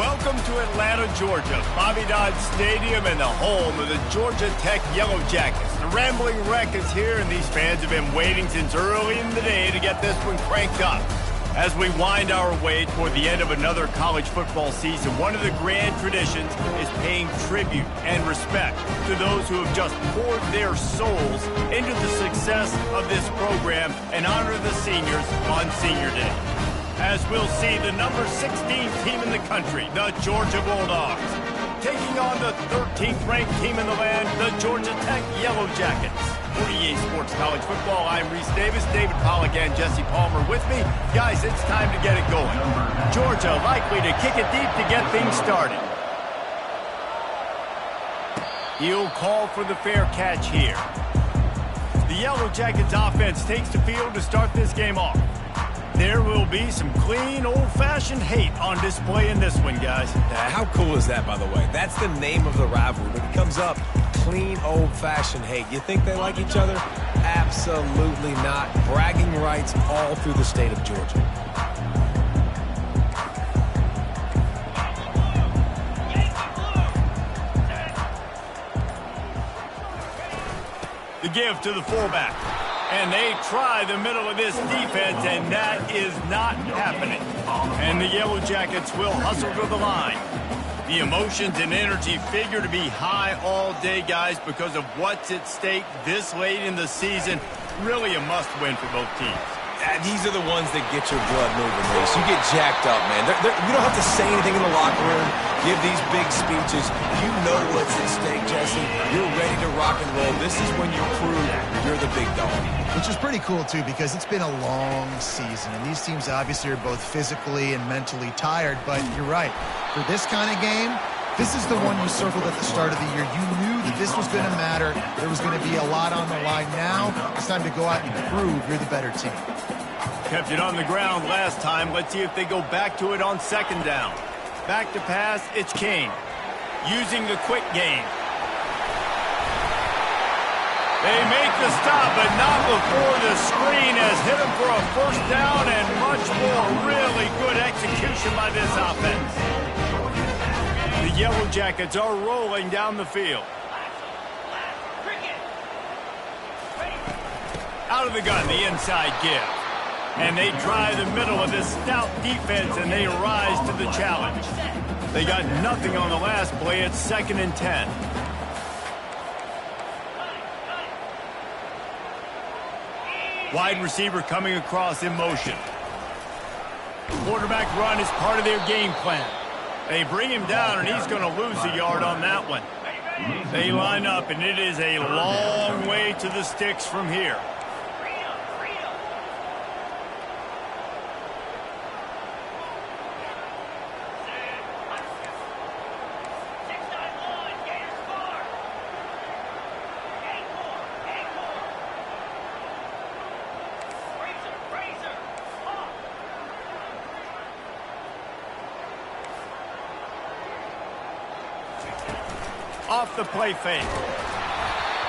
Welcome to Atlanta, Georgia, Bobby Dodd Stadium and the home of the Georgia Tech Yellow Jackets. The Rambling Wreck is here, and these fans have been waiting since early in the day to get this one cranked up. As we wind our way toward the end of another college football season, one of the grand traditions is paying tribute and respect to those who have just poured their souls into the success of this program and honor the seniors on Senior Day. As we'll see the number 16 team in the country, the Georgia Bulldogs, taking on the 13th ranked team in the land, the Georgia Tech Yellow Jackets. For EA Sports College Football, I'm Reese Davis, David Pollack, and Jesse Palmer with me. Guys, it's time to get it going. Georgia likely to kick it deep to get things started. He'll call for the fair catch here. The Yellow Jackets offense takes the field to start this game off. There will be some clean, old-fashioned hate on display in this one, guys. How cool is that, by the way? That's the name of the rivalry. When it comes up, clean, old-fashioned hate. You think they like each other? Absolutely not. Bragging rights all through the state of Georgia. The give to the fullback. And they try the middle of this defense, and that is not happening. And the Yellow Jackets will hustle to the line. The emotions and energy figure to be high all day, guys, because of what's at stake this late in the season. Really a must-win for both teams. These are the ones that get your blood moving, Reese. You get jacked up, man. You don't have to say anything in the locker room, give these big speeches. You know what's at stake, Jesse. You're ready to rock and roll. This is when you prove you're the big dog. Which is pretty cool, too, because it's been a long season, and these teams obviously are both physically and mentally tired, but you're right. For this kind of game, this is the one you circled at the start of the year. You knew that this was going to matter. There was going to be a lot on the line. Now it's time to go out and prove you're the better team. Kept it on the ground last time. Let's see if they go back to it on second down. Back to pass, it's Kane. Using the quick game. They make the stop, but not before the screen has hit them for a first down and much more. Really good execution by this offense. The Yellow Jackets are rolling down the field. Out of the gun, the inside give. And they try the middle of this stout defense, and they rise to the challenge. They got nothing on the last play. It's 2nd and 10. Wide receiver coming across in motion. Quarterback run is part of their game plan. They bring him down, and he's going to lose a yard on that one. They line up, and it is a long way to the sticks from here. Off the play fake.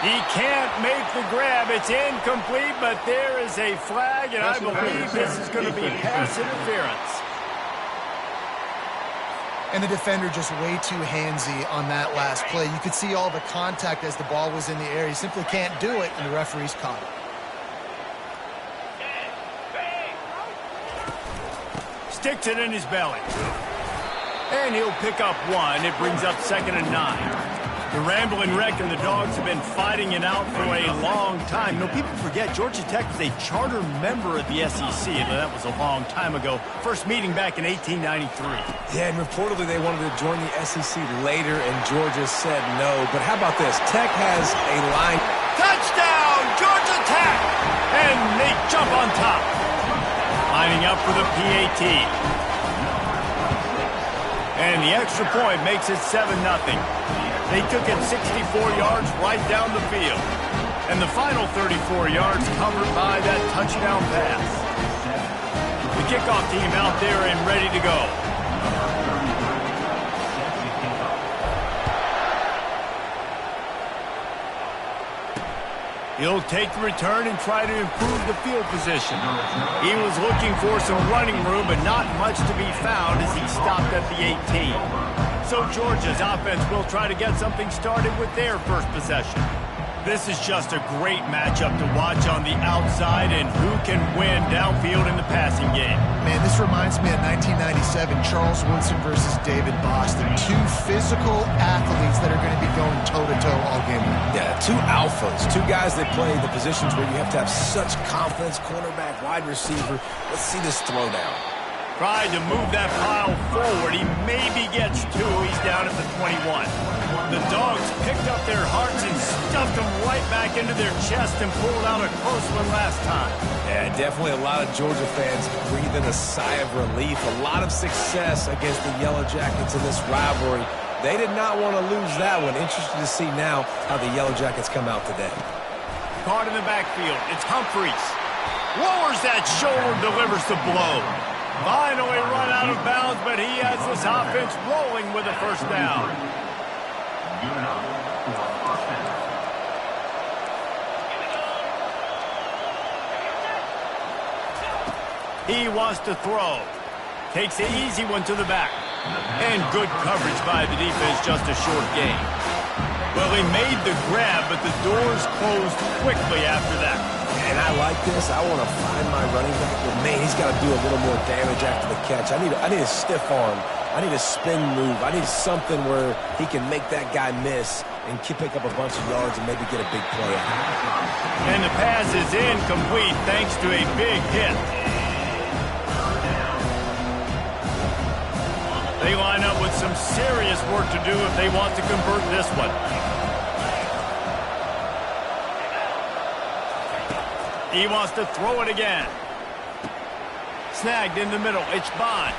He can't make the grab. It's incomplete, but there is a flag, and I believe this is going to be pass interference. And the defender just way too handsy on that last play. You could see all the contact as the ball was in the air. He simply can't do it, and the referee's caught it. Sticks it in his belly. And he'll pick up one. It brings up 2nd and 9. The Rambling Wreck and the Dogs have been fighting it out for a long time. You know, people forget Georgia Tech was a charter member of the SEC. That was a long time ago. First meeting back in 1893. Yeah, and reportedly they wanted to join the SEC later, and Georgia said no. But how about this? Tech has a line. Touchdown, Georgia Tech! And they jump on top. Lining up for the PAT. And the extra point makes it 7-0. They took it 64 yards right down the field. And the final 34 yards covered by that touchdown pass. The kickoff team out there and ready to go. He'll take the return and try to improve the field position. He was looking for some running room, but not much to be found as he stopped at the 18. So Georgia's offense will try to get something started with their first possession. This is just a great matchup to watch on the outside and who can win downfield in the passing game. Man, this reminds me of 1997, Charles Woodson versus David Boston. Two physical athletes that are going to be going toe-to-toe all game long. Yeah, two alphas, two guys that play the positions where you have to have such confidence, cornerback, wide receiver. Let's see this throwdown. Tried to move that pile forward. He maybe gets two. He's down at the 21. The Dogs picked up their hearts and stuffed them right back into their chest and pulled out a close one last time. Yeah, definitely a lot of Georgia fans breathing a sigh of relief. A lot of success against the Yellow Jackets in this rivalry. They did not want to lose that one. Interested to see now how the Yellow Jackets come out today. Caught in the backfield. It's Humphreys. Lowers that shoulder, delivers the blow. Finally run out of bounds, but he has this offense rolling with a first down. He wants to throw. Takes the easy one to the back. And good coverage by the defense, just a short gain. Well, he made the grab, but the doors closed quickly after that. And I like this. I want to find my running back, but man, he's got to do a little more damage after the catch. I need a stiff arm. I need a spin move. I need something where he can make that guy miss and pick up a bunch of yards and maybe get a big play out. And the pass is incomplete thanks to a big hit. They line up with some serious work to do if they want to convert this one. He wants to throw it again. Snagged in the middle. It's Bond.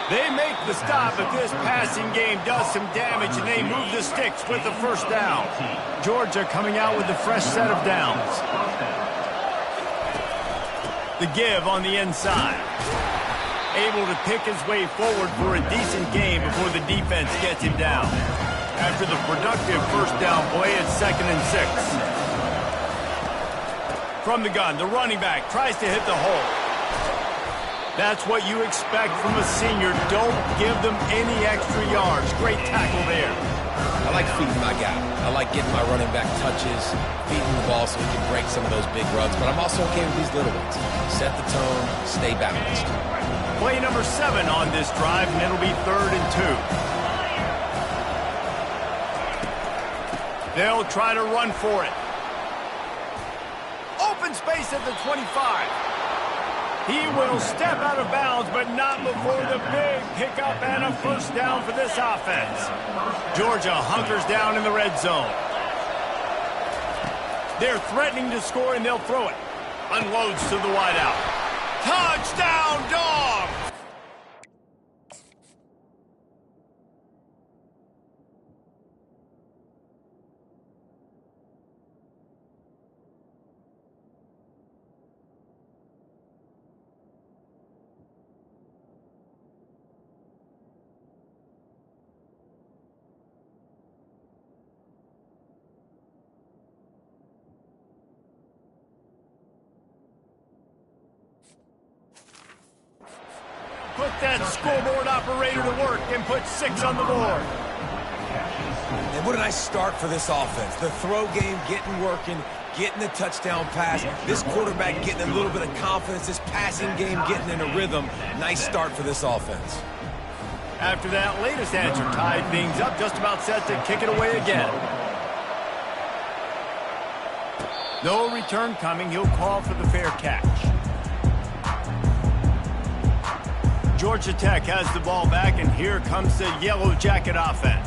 They make the stop, but this passing game does some damage, and they move the sticks with the first down. Georgia coming out with a fresh set of downs. The give on the inside. Able to pick his way forward for a decent game before the defense gets him down. After the productive first down play, it's 2nd and 6. From the gun, the running back tries to hit the hole. That's what you expect from a senior. Don't give them any extra yards. Great tackle there. I like feeding my guy. I like getting my running back touches, feeding the ball so he can break some of those big runs. But I'm also okay with these little ones. Set the tone, stay balanced. Play number 7 on this drive, and it'll be 3rd and 2. They'll try to run for it. Open space at the 25. He will step out of bounds, but not before the big pickup and a first down for this offense. Georgia hunkers down in the red zone. They're threatening to score, and they'll throw it. Unloads to the wideout. Touchdown, Dogs! Put that scoreboard operator to work and put 6 on the board. And what a nice start for this offense. The throw game getting working, getting the touchdown pass. This quarterback getting a little bit of confidence. This passing game getting in a rhythm. Nice start for this offense. After that latest answer tied things up, just about set to kick it away again. No return coming. He'll call for the fair catch. Georgia Tech has the ball back, and here comes the Yellow Jacket offense.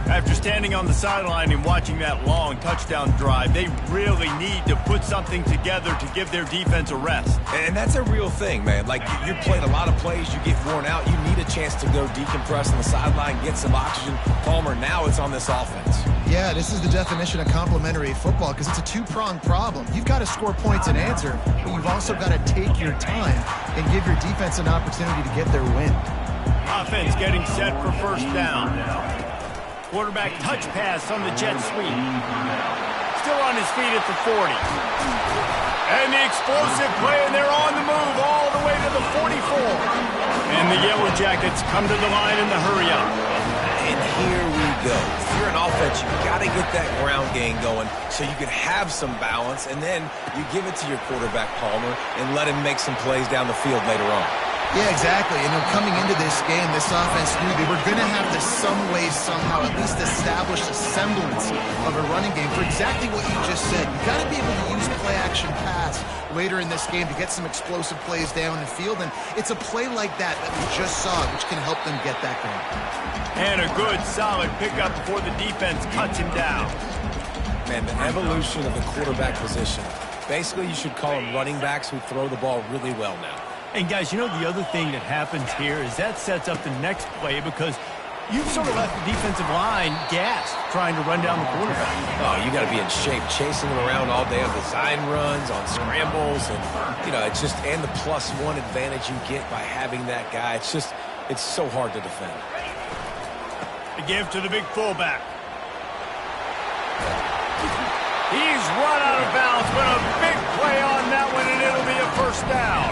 After standing on the sideline and watching that long touchdown drive, they really need to put something together to give their defense a rest. And that's a real thing, man. Like, you played a lot of plays, you get worn out, you need a chance to go decompress on the sideline, get some oxygen. Palmer, now it's on this offense. Yeah, this is the definition of complementary football because it's a two-pronged problem. You've got to score points and answer, but you've also got to take your time and give your defense an opportunity to get their win. Offense getting set for first down. Quarterback touch pass on the jet sweep. still on his feet at the 40. And the explosive play, and they're on the move all the way to the 44. And the Yellow Jackets come to the line in the hurry-up. And here we go. If you're an offense, you've got to get that ground game going so you can have some balance, and then you give it to your quarterback, Palmer, and let him make some plays down the field later on. Yeah, exactly. And coming into this game, this offense knew they were going to have to some way, somehow, at least establish a semblance of a running game for exactly what you just said. You got to be able to use play-action pass later in this game to get some explosive plays down the field, and it's a play like that that we just saw, which can help them get that going. And a good, solid pickup before the defense cuts him down. Man, the evolution of the quarterback position. Basically, you should call them running backs who throw the ball really well now. And, guys, you know the other thing that happens here is that sets up the next play because you've sort of left the defensive line gassed trying to run down the quarterback. Oh, you got to be in shape, chasing him around all day on design runs, on scrambles, and, you know, it's just, and the +1 advantage you get by having that guy. It's just, it's so hard to defend. The give to the big fullback. He's run out of bounds, but a big play on that one, and it'll be a first down.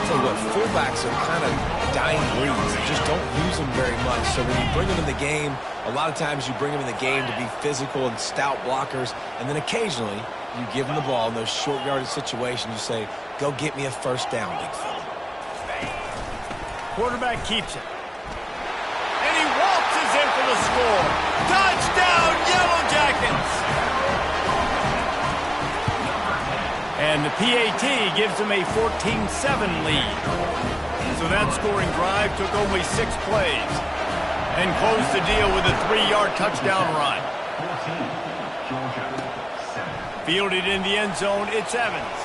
So what, fullbacks are kind of dying breeds. You just don't use them very much. So when you bring them in the game, a lot of times you bring them in the game to be physical and stout blockers, and then occasionally you give them the ball in those short yardage situations. You say, go get me a first down, big fella. Quarterback keeps it. And he waltzes in for the score. Touchdown, Yellow Jackets! And the PAT gives them a 14-7 lead. So that scoring drive took only 6 plays and closed the deal with a 3-yard touchdown run. Fielded in the end zone, it's Evans.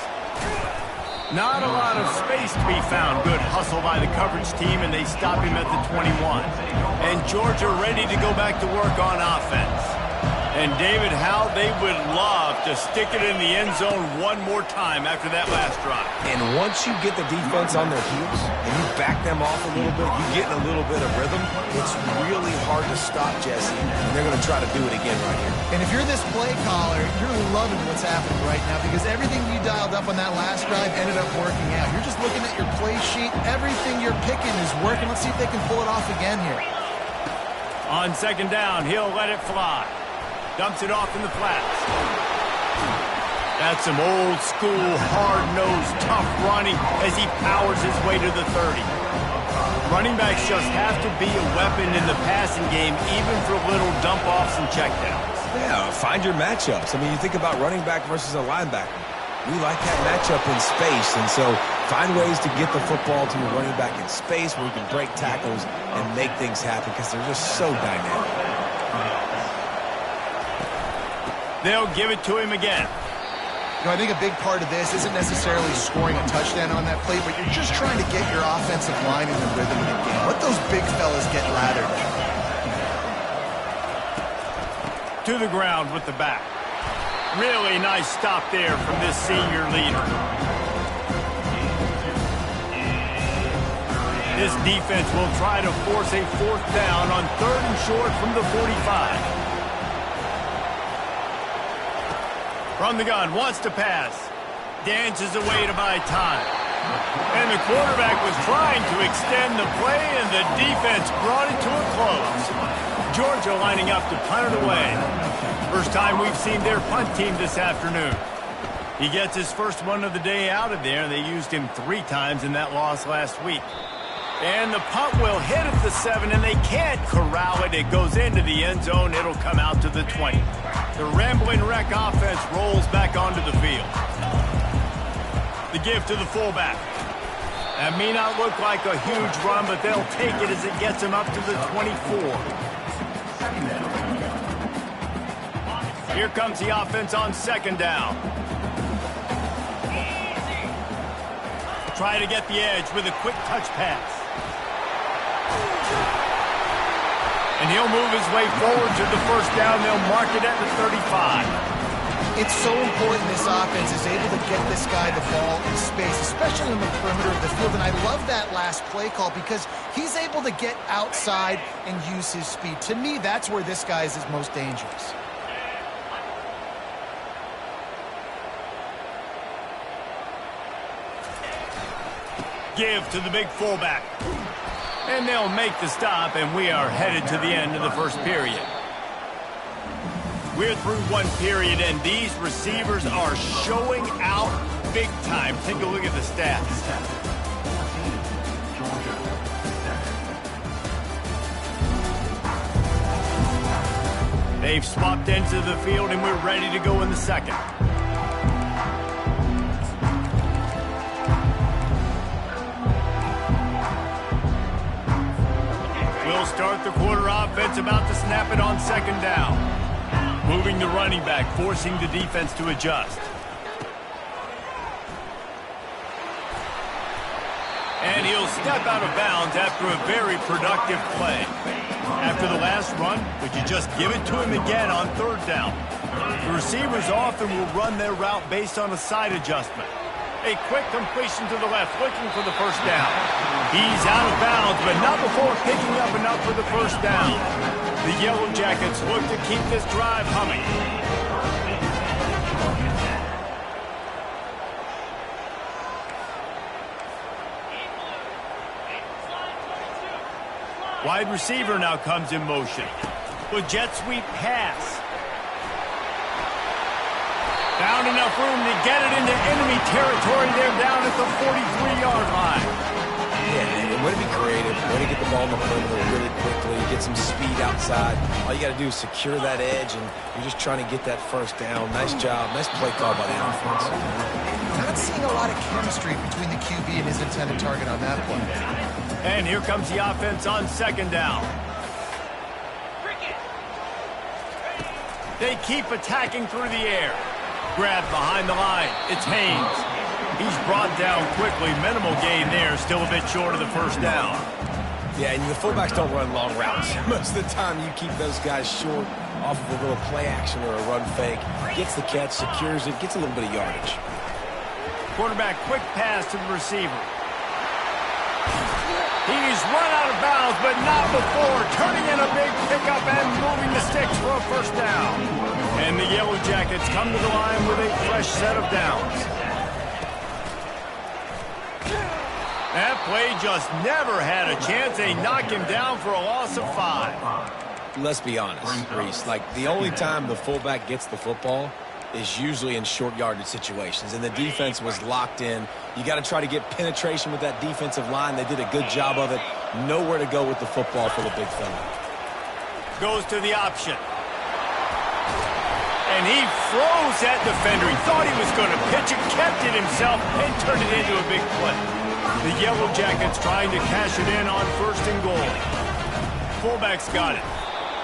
Not a lot of space to be found. Good hustle by the coverage team, and they stop him at the 21. And Georgia ready to go back to work on offense. And, David, how they would love to stick it in the end zone one more time after that last drive. And once you get the defense on their heels and you back them off a little bit, you get in a little bit of rhythm, it's really hard to stop, Jesse, and they're going to try to do it again right here. And if you're this play caller, you're loving what's happening right now because everything you dialed up on that last drive ended up working out. You're just looking at your play sheet. Everything you're picking is working. Let's see if they can pull it off again here. On second down, he'll let it fly. Dumps it off in the flats. That's some old-school, hard-nosed, tough running as he powers his way to the 30. Running backs just have to be a weapon in the passing game, even for little dump-offs and checkdowns. Yeah, find your matchups. I mean, you think about running back versus a linebacker. We like that matchup in space, and so find ways to get the football to your running back in space where you can break tackles and make things happen because they're just so dynamic. They'll give it to him again. You know, I think a big part of this isn't necessarily scoring a touchdown on that play, but you're just trying to get your offensive line in the rhythm of the game. Let those big fellas get lathered. To the ground with the back. Really nice stop there from this senior leader. This defense will try to force a 4th down on 3rd and short from the 45. From the gun, wants to pass. Dances away to buy time. And the quarterback was trying to extend the play, and the defense brought it to a close. Georgia lining up to punt it away. First time we've seen their punt team this afternoon. He gets his first one of the day out of there, and they used him 3 times in that loss last week. And the punt will hit at the 7, and they can't corral it. It goes into the end zone. It'll come out to the 20. The Rambling Wreck offense rolls back onto the field. The give to the fullback. That may not look like a huge run, but they'll take it as it gets him up to the 24. Here comes the offense on second down. Try to get the edge with a quick touch pass. And he'll move his way forward to the first down. They'll mark it at the 35. It's so important this offense is able to get this guy the ball in space, especially in the perimeter of the field. And I love that last play call because he's able to get outside and use his speed. To me, that's where this guy is most dangerous. give to the big fullback. And they'll make the stop, and we are headed to the end of the first period. We're through one period, and these receivers are showing out big time. Take a look at the stats. They've swapped into the field, and we're ready to go in the second. We'll start the quarter offense, about to snap it on second down. Moving the running back, forcing the defense to adjust. And he'll step out of bounds after a very productive play. After the last run, would you just give it to him again on third down? The receivers often will run their route based on a side adjustment. A quick completion to the left, looking for the first down. He's out of bounds, but not before picking up enough for the first down. The Yellow Jackets look to keep this drive humming. Wide receiver now comes in motion. With jet sweep pass. Found enough room to get it into enemy territory. They're down at the 43-yard line. Yeah, way to be creative, way to get the ball in the perimeter really quickly, get some speed outside. All you got to do is secure that edge, and you're just trying to get that first down. Nice job. Nice play call by the offense. Not seeing a lot of chemistry between the QB and his intended target on that play. And here comes the offense on second down. They keep attacking through the air. Grab behind the line. It's Haynes. He's brought down quickly. Minimal gain there. Still a bit short of the first down. Yeah, and the fullbacks don't run long routes. Most of the time you keep those guys short off of a little play action or a run fake. Gets the catch, secures it, gets a little bit of yardage. Quarterback, quick pass to the receiver. He's run out of bounds, but not before. Turning in a big pickup and moving the sticks for a first down. And the Yellow Jackets come to the line with a fresh set of downs. That play just never had a chance. They knock him down for a loss of 5. Let's be honest, Reese. Like, the only time the fullback gets the football is usually in short yardage situations, and the defense was locked in. You got to try to get penetration with that defensive line. They did a good job of it. Nowhere to go with the football for the big fella. Goes to the option. And he froze that defender. He thought he was going to pitch it, kept it himself, and turned it into a big play. The Yellow Jackets trying to cash it in on first and goal. Fullback's got it.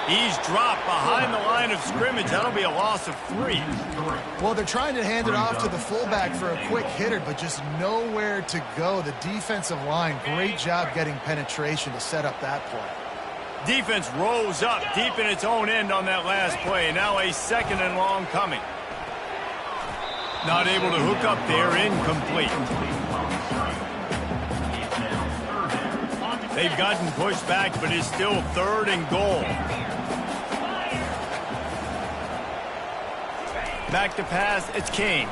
He's dropped behind the line of scrimmage. That'll be a loss of 3. Well, they're trying to hand it off to the fullback for a quick hitter, but just nowhere to go. The defensive line, great job getting penetration to set up that play. Defense rose up deep in its own end on that last play. Now a second and long coming. Not able to hook up there, incomplete. They've gotten pushed back, but it's still third and goal. Back to pass, it's King.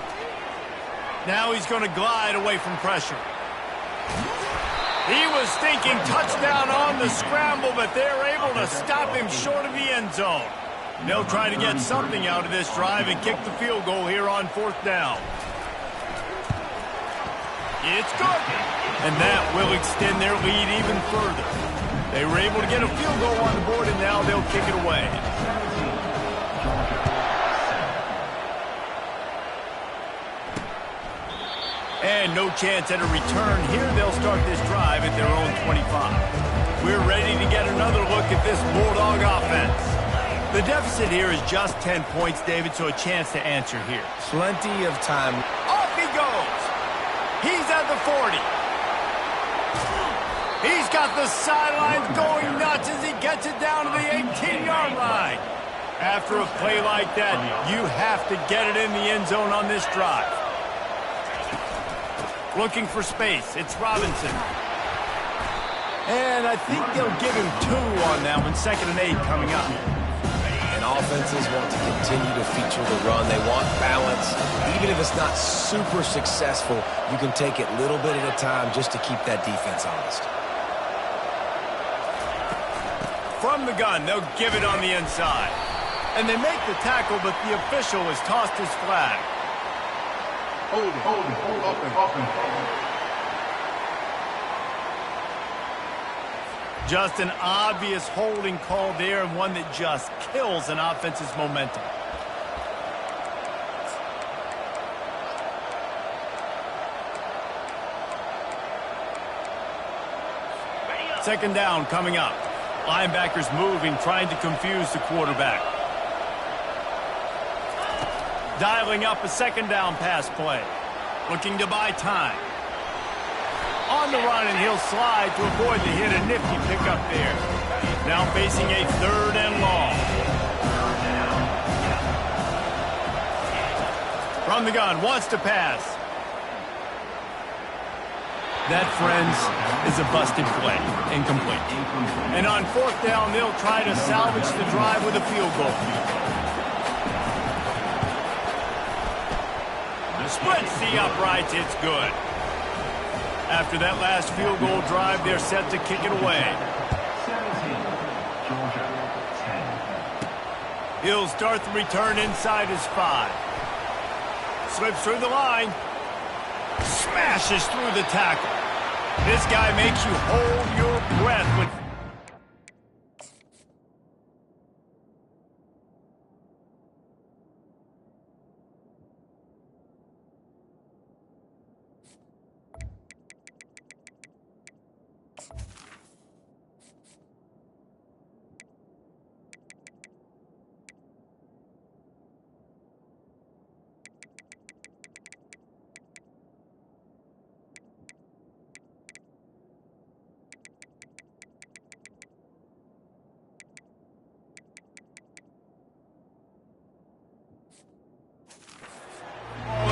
Now he's going to glide away from pressure. He was thinking touchdown on the scramble, but they're able to stop him short of the end zone. They'll try to get something out of this drive and kick the field goal here on fourth down. It's good. And that will extend their lead even further. They were able to get a field goal on the board, and now they'll kick it away. And no chance at a return here. They'll start this drive at their own 25. We're ready to get another look at this Bulldog offense. The deficit here is just 10 points, David, so a chance to answer here. Plenty of time. Off he goes. He's at the 40. He's got the sidelines going nuts as he gets it down to the 18-yard line. After a play like that, you have to get it in the end zone on this drive. Looking for space. It's Robinson. And I think they'll give him 2 on that one. 2nd and 8 coming up. And offenses want to continue to feature the run. They want balance. Even if it's not super successful, You can take it little bit at a time just to keep that defense honest. From the gun, they'll give it on the inside. And they make the tackle, but the official has tossed his flag. Hold it. Just an obvious holding call there, and one that just kills an offense's momentum. Second down coming up. Linebackers moving, trying to confuse the quarterback. Dialing up a second down pass play. Looking to buy time. On the run, and he'll slide to avoid the hit. A nifty pickup there. Now facing a third and long. From the gun, wants to pass. That, friends, is a busted play. Incomplete. And on fourth down, they'll try to salvage the drive with a field goal. Splits the uprights, it's good. After that last field goal drive, they're set to kick it away. 17, Georgia, 10. He'll start the return inside his 5. Slips through the line. Smashes through the tackle. This guy makes you hold your breath when...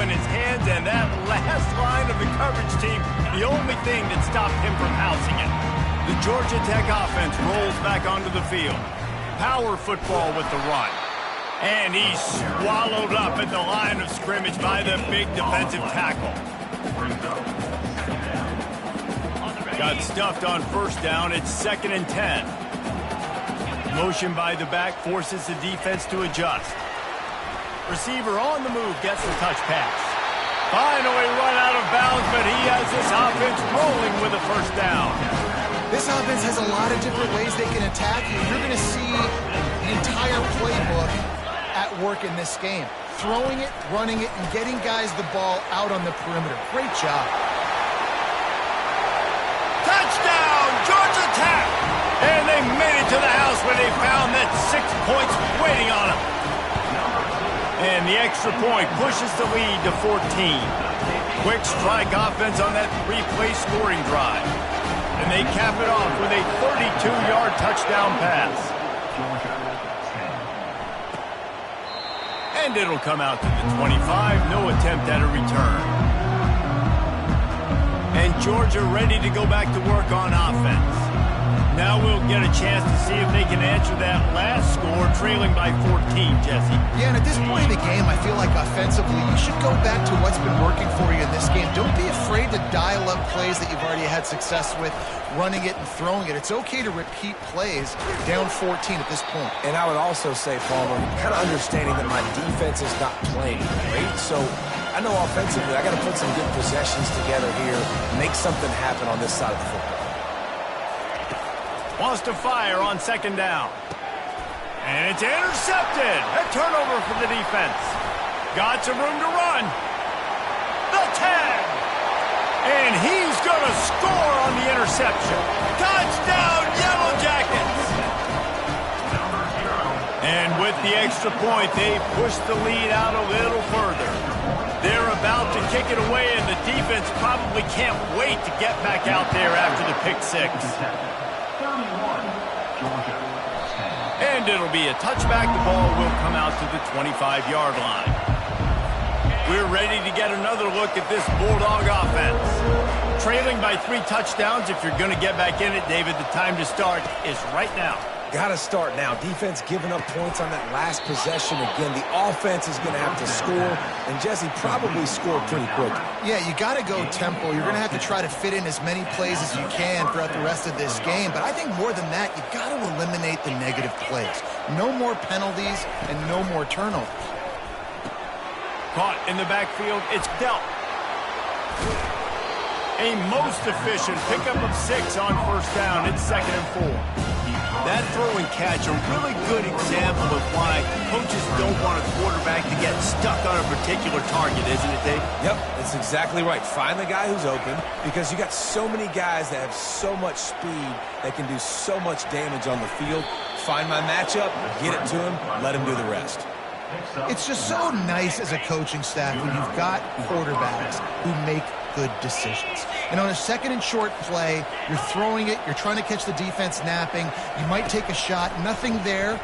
in his hands, and that last line of the coverage team, the only thing that stopped him from housing it. The Georgia Tech offense rolls back onto the field. Power football with the run. And he's swallowed up at the line of scrimmage by the big defensive tackle. Got stuffed on first down. It's 2nd and 10. Motion by the back forces the defense to adjust. Receiver on the move gets the touch pass. Finally run out of bounds, but he has this offense rolling with a first down. This offense has a lot of different ways they can attack you. You're going to see the entire playbook at work in this game. Throwing it, running it, and getting guys the ball out on the perimeter. Great job. Touchdown, Georgia Tech! And they made it to the house where they found that 6 points waiting on them. And the extra point pushes the lead to 14. Quick strike offense on that 3-play scoring drive. And they cap it off with a 32-yard touchdown pass. And it'll come out to the 25. No attempt at a return. And Georgia ready to go back to work on offense. Now we'll get a chance to see if they can answer that last score, trailing by 14, Jesse. Yeah, and at this point in the game, I feel like offensively, you should go back to what's been working for you in this game. Don't be afraid to dial up plays that you've already had success with, running it and throwing it. It's okay to repeat plays down 14 at this point. And I would also say, Palmer, kind of understanding that my defense is not playing great, so I know offensively I got to put some good possessions together here, make something happen on this side of the football. Wants to fire on second down. And it's intercepted. A turnover for the defense. Got some room to run. The tag. And he's going to score on the interception. Touchdown, Yellow Jackets. And with the extra point, they push the lead out a little further. They're about to kick it away, and the defense probably can't wait to get back out there after the pick six. And it'll be a touchback. The ball will come out to the 25-yard line. We're ready to get another look at this Bulldog offense. Trailing by 3 touchdowns. If you're going to get back in it, David, the time to start is right now. Got to start now. Defense giving up points on that last possession. Again, the offense is going to have to score, and Jesse probably scored pretty quick. Yeah, you got to go tempo. You're going to have to try to fit in as many plays as you can throughout the rest of this game. But I think more than that, you've got to eliminate the negative plays. No more penalties and no more turnovers. Caught in the backfield. It's dealt. A most efficient pickup of 6 on first down. It's 2nd and 4. That throw and catch, a really good example of why coaches don't want a quarterback to get stuck on a particular target, isn't it, Dave? Yep, that's exactly right. Find the guy who's open, because you got so many guys that have so much speed that can do so much damage on the field. Find my matchup, get it to him, let him do the rest. It's just so nice as a coaching staff when you've got quarterbacks who make good decisions. And on a 2nd and short play, you're throwing it, you're trying to catch the defense napping, you might take a shot, nothing there.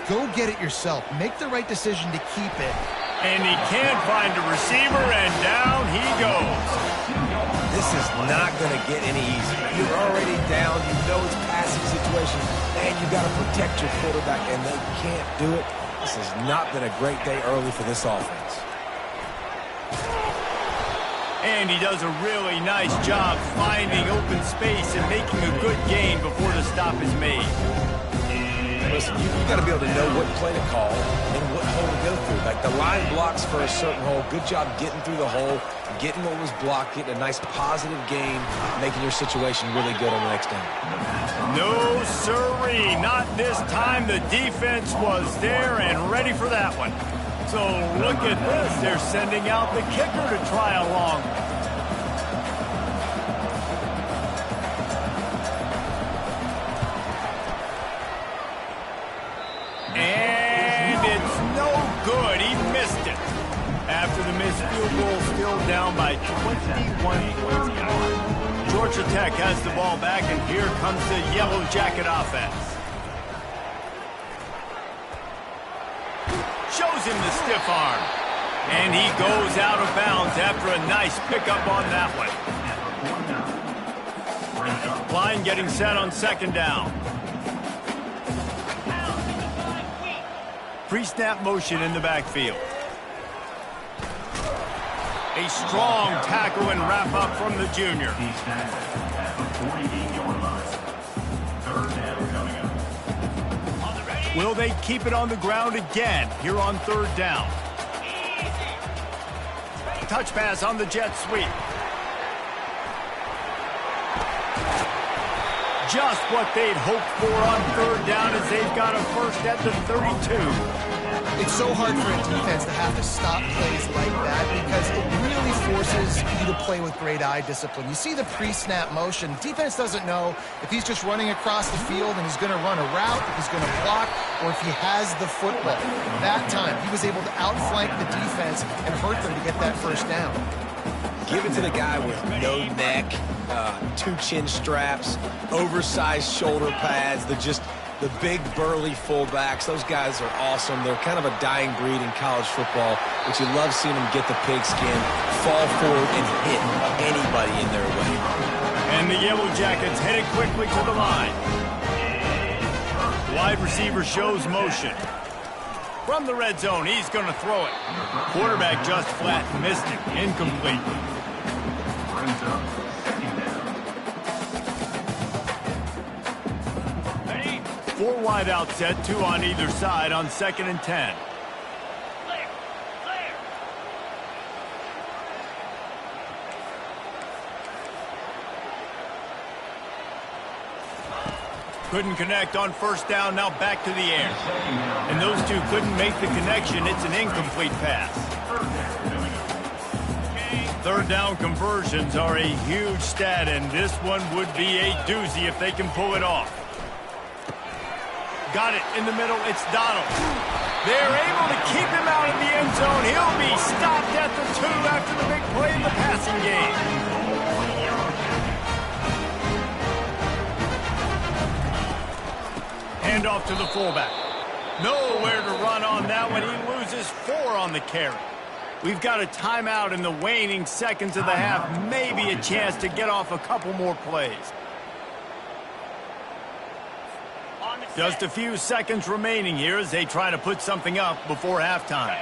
Go get it yourself. Make the right decision to keep it. And he can't find a receiver, and down he goes. This is not going to get any easier. You're already down, you know it's passing situation, and you got to protect your quarterback, and they can't do it. This has not been a great day early for this offense. And he does a really nice job finding open space and making a good gain before the stop is made. Listen, you got to be able to know what play to call and what hole to go through. Like the line blocks for a certain hole. Good job getting through the hole, getting what was blocked, getting a nice positive gain, making your situation really good on the next down. No, sirree. Not this time. The defense was there and ready for that one. So look at this. They're sending out the kicker to try a long. And it's no good. He missed it. After the missed field goal, still down by 21 points. Georgia Tech has the ball back, and here comes the Yellow Jacket offense. Shows him the stiff arm. And he goes out of bounds after a nice pickup on that one. Line getting set on 2nd down. Pre-snap motion in the backfield. A strong tackle and wrap-up from the junior. Will they keep it on the ground again here on 3rd down? Touch pass on the jet sweep. Just what they'd hoped for on 3rd down as they've got a first at the 32. It's so hard for a defense to have to stop plays like that because it really forces you to play with great eye discipline. You see the pre-snap motion. Defense doesn't know if he's just running across the field and he's going to run a route, if he's going to block, or if he has the football. That time, he was able to outflank the defense and hurt them to get that first down. Give it to the guy with no neck, 2 chin straps, oversized shoulder pads, the big burly fullbacks. Those guys are awesome. They're kind of a dying breed in college football, but you love seeing them get the pigskin, fall forward, and hit anybody in their way. And the Yellow Jackets headed quickly to the line. Wide receiver shows motion. From the red zone, he's going to throw it. Quarterback just flat missed it. Incomplete. 4 wide out set, 2 on either side on 2nd and 10. Couldn't connect on first down, now back to the air. And those two couldn't make the connection. It's an incomplete pass. 3rd down conversions are a huge stat, and this one would be a doozy if they can pull it off. Got it in the middle. It's Donald. They're able to keep him out of the end zone. He'll be stopped at the 2 after the big play in the passing game. Hand off to the fullback. Nowhere to run on that one. He loses 4 on the carry. We've got a timeout in the waning seconds of the half. Maybe a chance to get off a couple more plays. Just a few seconds remaining here as they try to put something up before halftime.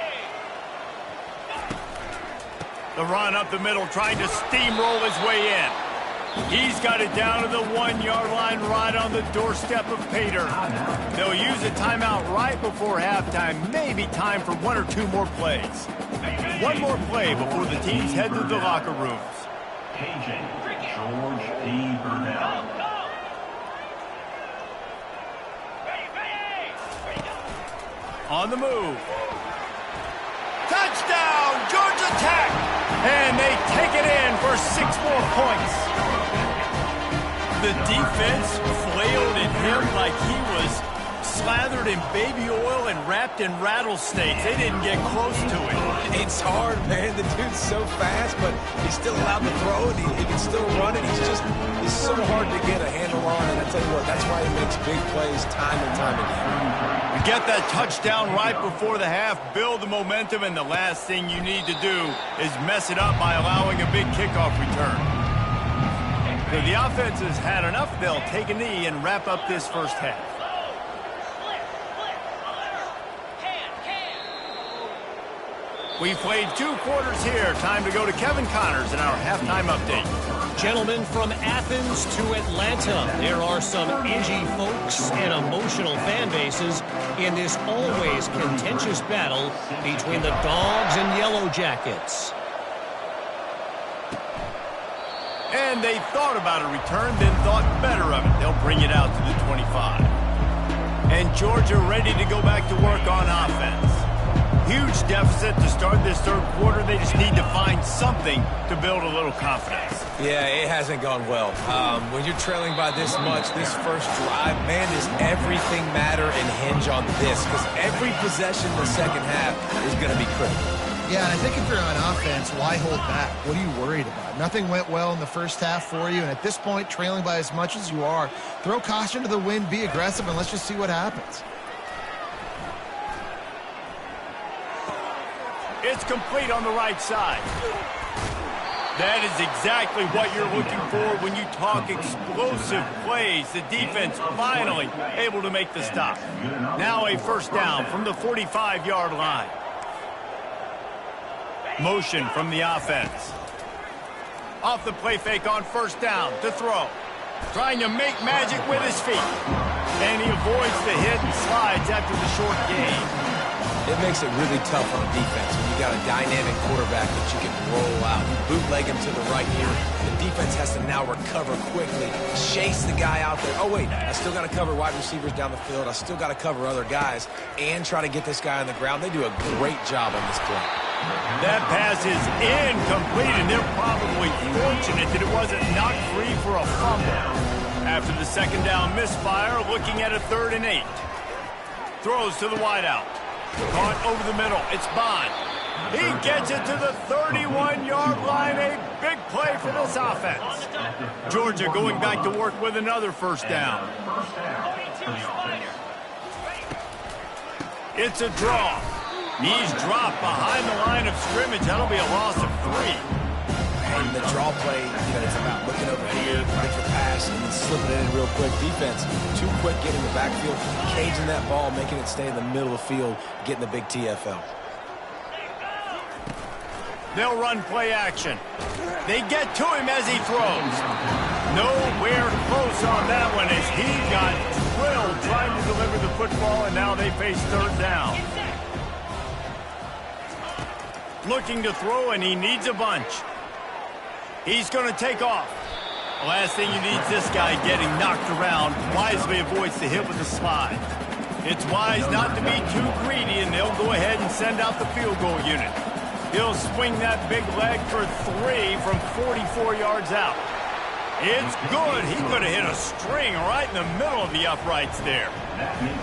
The run up the middle, trying to steamroll his way in. He's got it down to the 1-yard line right on the doorstep of pay dirt. They'll use a timeout right before halftime. Maybe time for 1 or 2 more plays. One more play before the teams head to the locker rooms. KJ, George P. Burnell. On the move. Touchdown, Georgia Tech! And they take it in for 6 more points. The defense flailed at him like he was slathered in baby oil and wrapped in rattlesnakes. They didn't get close to him. It's hard, man. The dude's so fast, but he's still allowed to throw, and he can still run it. He's so hard to get a handle on, and I tell you what, that's why he makes big plays time and time again. Get that touchdown right before the half, build the momentum, and the last thing you need to do is mess it up by allowing a big kickoff return. So the offense has had enough. They'll take a knee and wrap up this first half. We've played 2 quarters here. Time to go to Kevin Connors in our halftime update. Gentlemen, from Athens to Atlanta, there are some edgy folks and emotional fan bases in this always contentious battle between the Dogs and Yellow Jackets. And they thought about a return, then thought better of it. They'll bring it out to the 25. And Georgia ready to go back to work on offense. Huge deficit to start this third quarter. They just need to find something to build a little confidence. Yeah, it hasn't gone well. When you're trailing by this much, this first drive, man, does everything matter and hinge on this? Because every possession in the second half is going to be critical. Yeah, and I think if you're on offense, why hold back? What are you worried about? Nothing went well in the first half for you, and at this point, trailing by as much as you are, throw caution to the wind, be aggressive, and let's just see what happens. It's complete on the right side. That is exactly what you're looking for when you talk explosive plays. The defense finally able to make the stop. Now a first down from the 45-yard line. Motion from the offense. Off the play fake on first down to throw. Trying to make magic with his feet. And he avoids the hit and slides after the short gain. It makes it really tough on defense when you got a dynamic quarterback that you can roll out. You bootleg him to the right here. The defense has to now recover quickly, chase the guy out there. Oh, wait, I still got to cover wide receivers down the field. I still got to cover other guys and try to get this guy on the ground. They do a great job on this play. That pass is incomplete, and they're probably fortunate that it wasn't knocked free for a fumble. After the second down misfire, looking at a 3rd and 8. Throws to the wideout. Caught over the middle. It's Bond. He gets it to the 31-yard line. A big play for this offense. Georgia going back to work with another first down. It's a draw. He's dropped behind the line of scrimmage. That'll be a loss of 3. And the draw play, it's about looking over here, get your pass, and then slipping it in real quick. Defense, too quick getting the backfield, caging that ball, making it stay in the middle of the field, getting the big TFL. They'll run play action. They get to him as he throws. Nowhere close on that one as he got drilled trying to deliver the football, and now they face 3rd down. Looking to throw, and he needs a bunch. He's going to take off. The last thing you need is this guy getting knocked around. Wisely avoids the hit with the slide. It's wise not to be too greedy, and they'll go ahead and send out the field goal unit. He'll swing that big leg for 3 from 44 yards out. It's good. He could have hit a string right in the middle of the uprights there.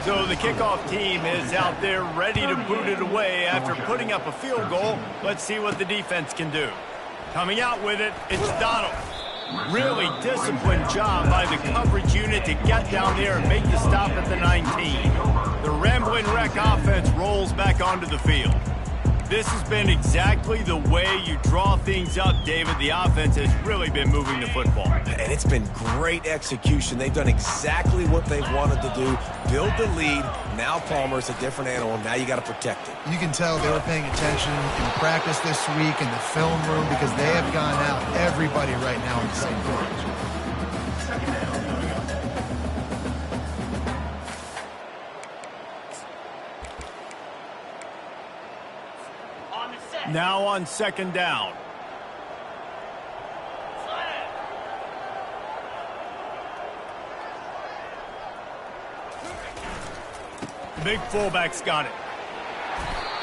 So the kickoff team is out there ready to boot it away after putting up a field goal. Let's see what the defense can do. Coming out with it, it's Donald. Really disciplined job by the coverage unit to get down there and make the stop at the 19. The Rambling Wreck offense rolls back onto the field. This has been exactly the way you draw things up, David. The offense has really been moving the football. And it's been great execution. They've done exactly what they wanted to do. Build the lead. Now Palmer's a different animal. Now you got to protect it. You can tell they were paying attention in practice this week in the film room because they have gone out. Everybody right now on the same page. Now on second down. Big fullback's got it.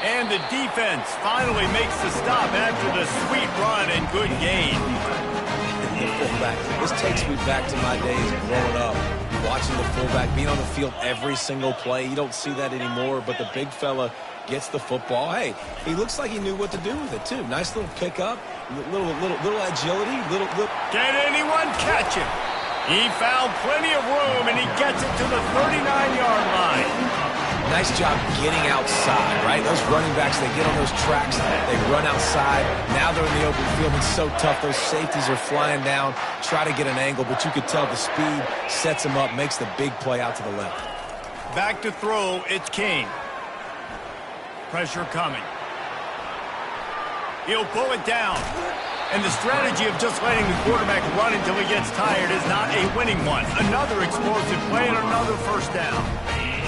And the defense finally makes the stop after the sweet run and good gain. The fullback. This takes me back to my days growing up, watching the fullback being on the field every single play. You don't see that anymore, but the big fella gets the football. Hey, he looks like he knew what to do with it, too. Nice little pickup, little agility, little. Can anyone catch him? He found plenty of room, and he gets it to the 39-yard line. Nice job getting outside, right? Those running backs, they get on those tracks, they run outside. Now they're in the open field. It's so tough. Those safeties are flying down, try to get an angle, but you could tell the speed sets him up, makes the big play out to the left. Back to throw, it's King. Pressure coming. He'll pull it down. And the strategy of just letting the quarterback run until he gets tired is not a winning one. Another explosive play and another first down.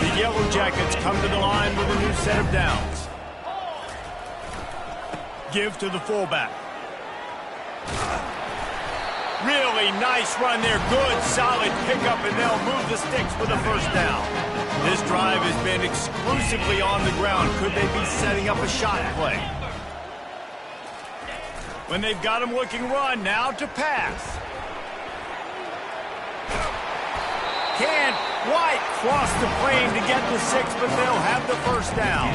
The Yellow Jackets come to the line with a new set of downs. Give to the fullback. Really nice run there. Good, solid pickup, and they'll move the sticks with a first down. This drive has been exclusively on the ground. Could they be setting up a shot play? When they've got him looking run, now to pass. Can't quite cross the plane to get the 6, but they'll have the first down.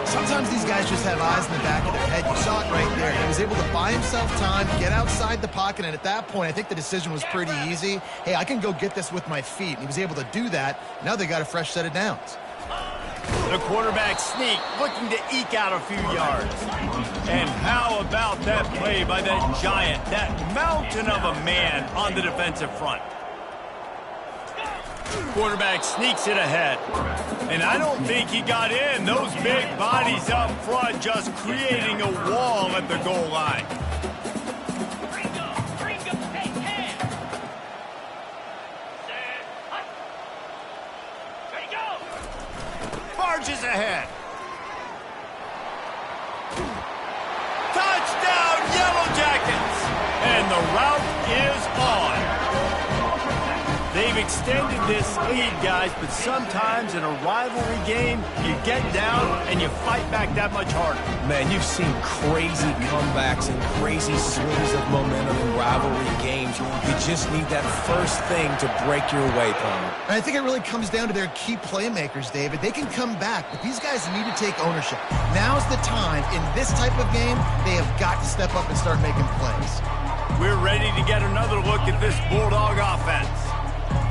Sometimes these guys just have eyes in the back of their head. You saw it right there. He was able to buy himself time, get outside the pocket, and at that point, I think the decision was pretty easy. Hey, I can go get this with my feet. And he was able to do that. Now they got a fresh set of downs. The quarterback sneak, looking to eke out a few yards. And how about that play by that giant, that mountain of a man on the defensive front? Quarterback sneaks it ahead. And I don't think he got in. Those big bodies up front just creating a wall at the goal line. Barges ahead. Touchdown, Yellow Jackets! And the route is on. They've extended this lead, guys, but sometimes in a rivalry game, you get down and you fight back that much harder. Man, you've seen crazy comebacks and crazy swings of momentum in rivalry games. You just need that first thing to break your way, Palmer. And I think it really comes down to their key playmakers, David. They can come back, but these guys need to take ownership. Now's the time. In this type of game, they have got to step up and start making plays. We're ready to get another look at this Bulldog offense.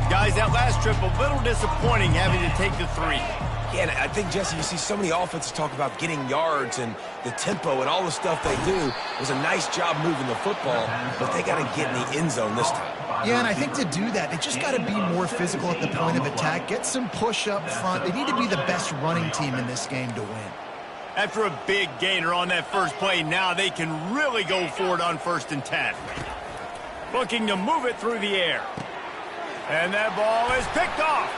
Guys, that last trip, a little disappointing having to take the 3. Yeah, and I think, Jesse, you see so many offenses talk about getting yards and the tempo and all the stuff they do. It was a nice job moving the football, but they got to get in the end zone this time. Yeah, and I think to do that, they just got to be more physical at the point of attack, get some push up front. They need to be the best running team in this game to win. After a big gainer on that first play, now they can really go for it on 1st and 10. Looking to move it through the air. And that ball is picked off.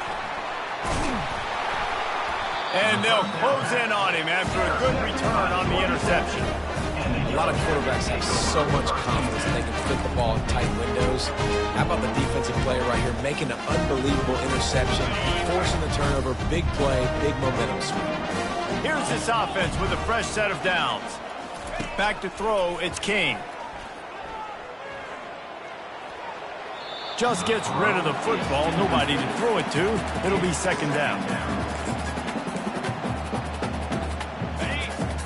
And they'll close in on him after a good return on the interception. A lot of quarterbacks have so much confidence that they can fit the ball in tight windows. How about the defensive player right here making an unbelievable interception, forcing the turnover, big play, big momentum swing. Here's this offense with a fresh set of downs. Back to throw, it's King. Just gets rid of the football, nobody to throw it to. It'll be 2nd down.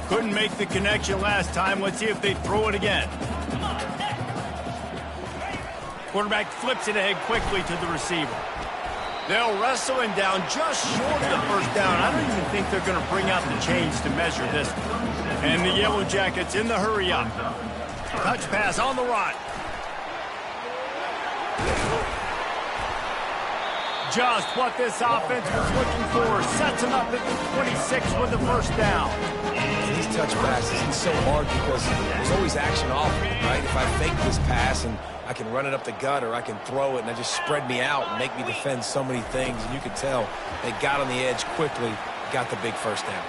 Couldn't make the connection last time. Let's see if they throw it again. Quarterback flips it ahead quickly to the receiver. They'll wrestle him down just short of the first down. I don't even think they're going to bring out the chains to measure this one. And the Yellow Jackets in the hurry up. Touch pass on the run. Just what this offense was looking for. Sets him up at the 26 with the first down. These touch passes isn't so hard because there's always action off of it, right? If I fake this pass and I can run it up the gut or I can throw it and it just spread me out and make me defend so many things. And you can tell they got on the edge quickly, got the big first down.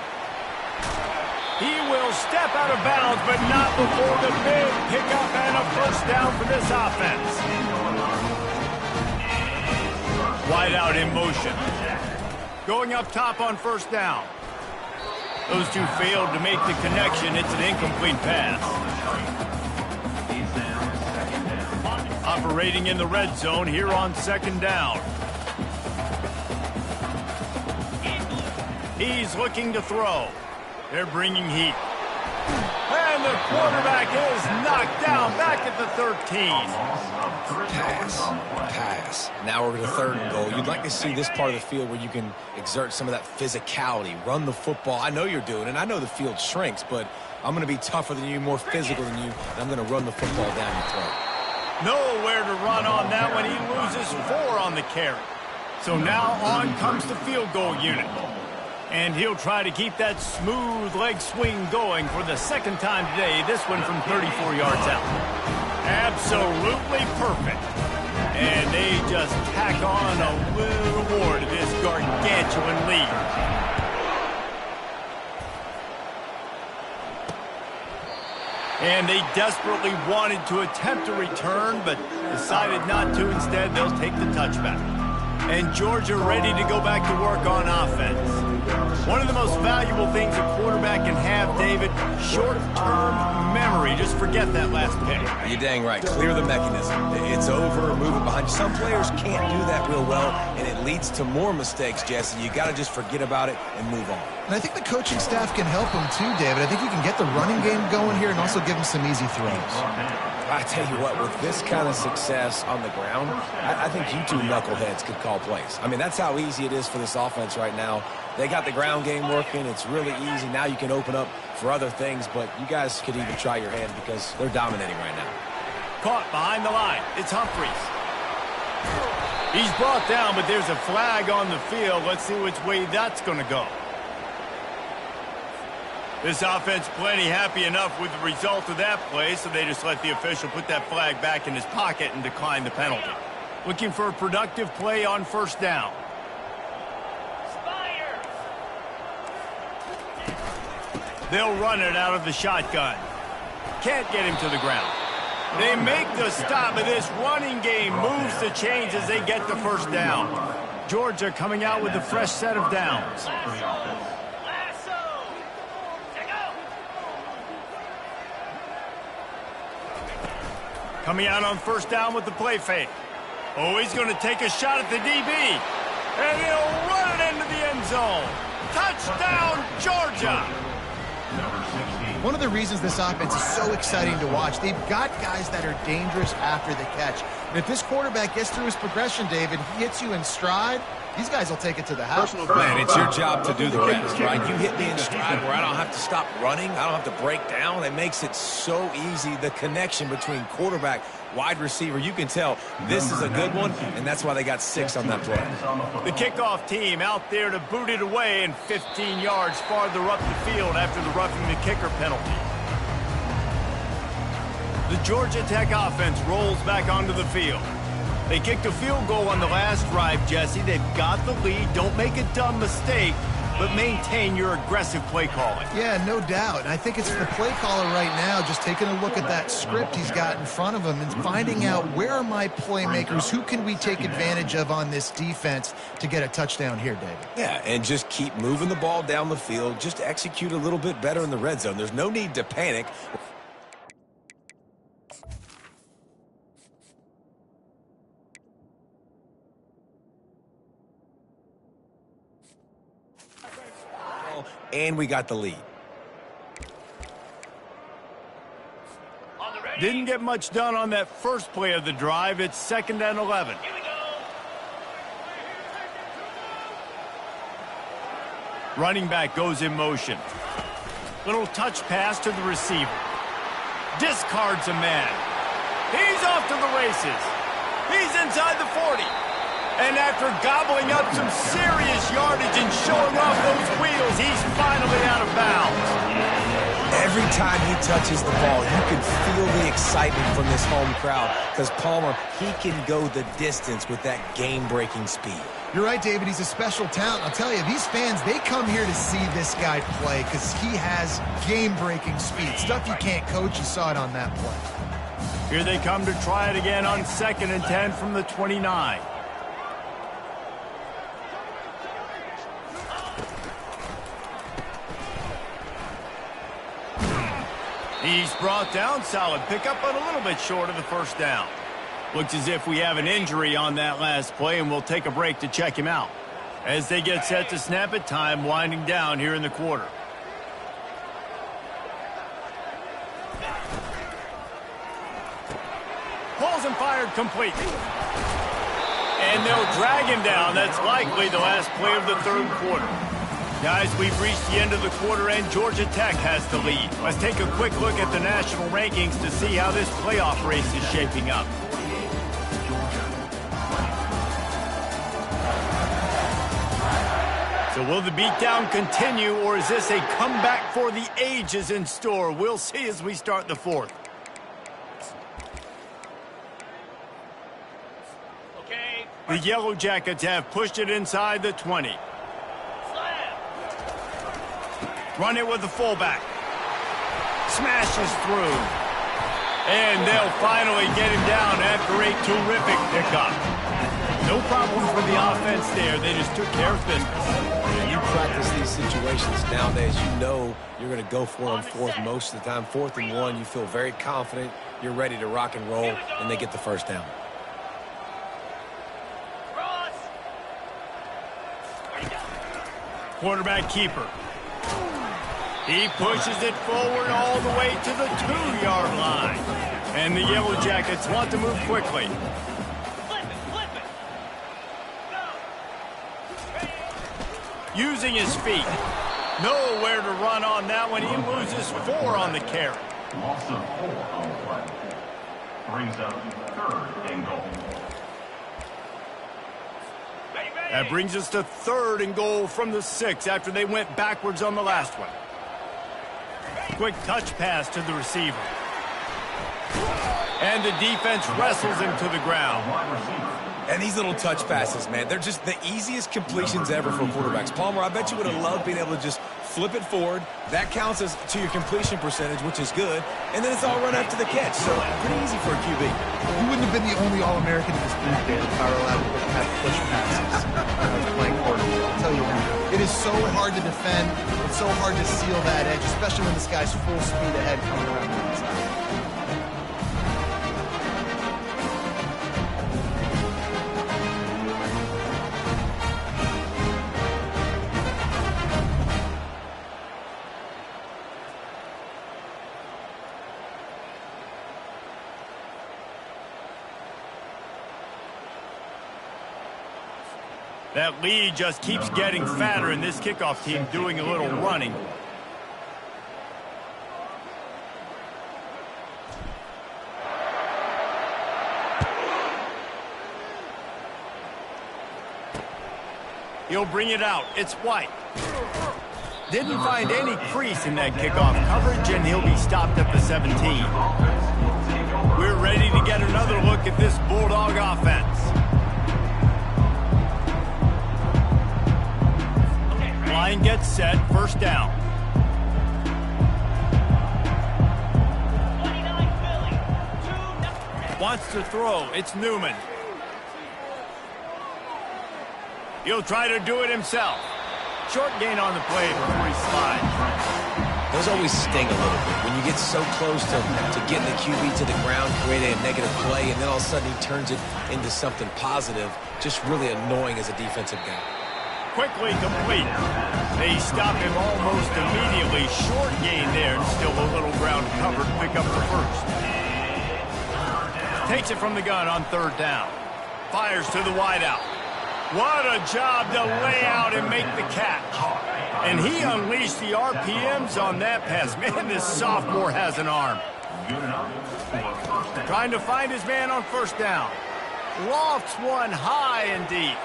He will step out of bounds, but not before the big pickup and a first down for this offense. Wide out in motion. Going up top on first down. Those two failed to make the connection. It's an incomplete pass. Operating in the red zone here on second down. He's looking to throw. They're bringing heat. And the quarterback is knocked down back at the 13. Pass. Now we're to 3rd and goal. You'd like to see this part of the field where you can exert some of that physicality, run the football. I know you're doing it, and I know the field shrinks, but I'm going to be tougher than you, more physical than you, and I'm going to run the football down your throat. Nowhere to run on that one. He loses 4 on the carry. So now on comes the field goal unit. And he'll try to keep that smooth leg swing going for the second time today. This one from 34 yards out. Absolutely perfect. And they just tack on a little more to this gargantuan lead. And they desperately wanted to attempt a return, but decided not to. Instead, they'll take the touchback. And Georgia ready to go back to work on offense. One of the most valuable things a quarterback can have, David, short-term memory. Just forget that last pick. You're dang right. Clear the mechanism. It's over, move it behind you. Some players can't do that real well, and it leads to more mistakes, Jesse. You got to just forget about it and move on. And I think the coaching staff can help him too, David. I think you can get the running game going here and also give him some easy throws. I tell you what, with this kind of success on the ground, I think you two knuckleheads could call plays. I mean, that's how easy it is for this offense right now. They got the ground game working. It's really easy. Now you can open up for other things, but you guys could even try your hand because they're dominating right now. Caught behind the line. It's Humphries. He's brought down, but there's a flag on the field. Let's see which way that's going to go. This offense plenty happy enough with the result of that play, so they just let the official put that flag back in his pocket and decline the penalty. Looking for a productive play on first down. They'll run it out of the shotgun. Can't get him to the ground. They make the stop, but this running game moves the chains as they get the first down. Georgia coming out with a fresh set of downs. Coming out on first down with the play fake. Oh, he's going to take a shot at the DB. And he'll run it into the end zone. Touchdown, Georgia. One of the reasons this offense is so exciting to watch, they've got guys that are dangerous after the catch. And if this quarterback gets through his progression, David, he hits you in stride, these guys will take it to the house. Man, it's your job to do the rest, right? You hit me in stride where I don't have to stop running. I don't have to break down. It makes it so easy, the connection between quarterback, wide receiver. You can tell this is a good one, and that's why they got 6 on that play. The kickoff team out there to boot it away and 15 yards farther up the field after the roughing the kicker penalty. The Georgia Tech offense rolls back onto the field. They kicked a field goal on the last drive, Jesse. They've got the lead. Don't make a dumb mistake, but maintain your aggressive play calling. Yeah, no doubt. And I think it's the play caller right now just taking a look at that script he's got in front of him and finding out where are my playmakers, who can we take advantage of on this defense to get a touchdown here, David. Yeah, and just keep moving the ball down the field. Just execute a little bit better in the red zone. There's no need to panic. And we got the lead. Didn't get much done on that first play of the drive. It's 2nd and 11. Running back goes in motion. Little touch pass to the receiver. Discards a man. He's off to the races. He's inside the 40. And after gobbling up some serious yardage and showing off those wheels, he's finally out of bounds. Every time he touches the ball, you can feel the excitement from this home crowd because Palmer, he can go the distance with that game-breaking speed. You're right, David. He's a special talent. I'll tell you, these fans, they come here to see this guy play because he has game-breaking speed. Stuff you can't coach. You saw it on that play. Here they come to try it again on 2nd and 10 from the 29. He's brought down. Solid pickup, but a little bit short of the first down. Looks as if we have an injury on that last play, and we'll take a break to check him out. As they get set to snap it, time winding down here in the quarter. Pulls and fired complete. And they'll drag him down. That's likely the last play of the third quarter. Guys, we've reached the end of the quarter, and Georgia Tech has the lead. Let's take a quick look at the national rankings to see how this playoff race is shaping up. So will the beatdown continue, or is this a comeback for the ages in store? We'll see as we start the fourth. The Yellow Jackets have pushed it inside the 20. Run it with the fullback. Smashes through. And they'll finally get him down after a terrific pickup. No problems with the offense there. They just took care of business. When you practice these situations nowadays, you know you're going to go for them fourth most of the time. 4th and 1, you feel very confident. You're ready to rock and roll, and they get the first down. Quarterback keeper. He pushes it forward all the way to the 2-yard line. And the Yellow Jackets want to move quickly. Flip it. Using his feet. Nowhere to run on that one. He loses 4 on the carry. Loss of 4 on the play. Brings up 3rd and goal. That brings us to 3rd and goal from the 6 after they went backwards on the last one. Quick touch pass to the receiver. And the defense wrestles him to the ground. And these little touch passes, man, they're just the easiest completions ever for quarterbacks. Palmer, I bet you would have loved being able to just flip it forward. That counts as to your completion percentage, which is good. And then it's all run after the catch. So pretty easy for a QB. You wouldn't have been the only All-American in this booth, David, if I were allowed to have push passes when I was playing quarterback. I'll tell you that. It is so hard to defend. It's so hard to seal that edge, especially when this guy's full speed ahead coming around the inside. That lead just keeps getting fatter, and this kickoff team doing a little running. He'll bring it out. It's White. Didn't find any crease in that kickoff coverage, and he'll be stopped at the 17. We're ready to get another look at this Bulldog offense. Line gets set, first down. Wants to throw, it's Newman. He'll try to do it himself. Short gain on the play before he slides. Those always sting a little bit. When you get so close to getting the QB to the ground, creating a negative play, and then all of a sudden he turns it into something positive, just really annoying as a defensive guy. Quickly complete. They stop him almost immediately. Short gain there, and still a little ground covered. Pick up the first. Takes it from the gun on 3rd down. Fires to the wideout. What a job to lay out and make the catch. And he unleashed the RPMs on that pass. Man, this sophomore has an arm. Trying to find his man on first down. Lofts one high and deep.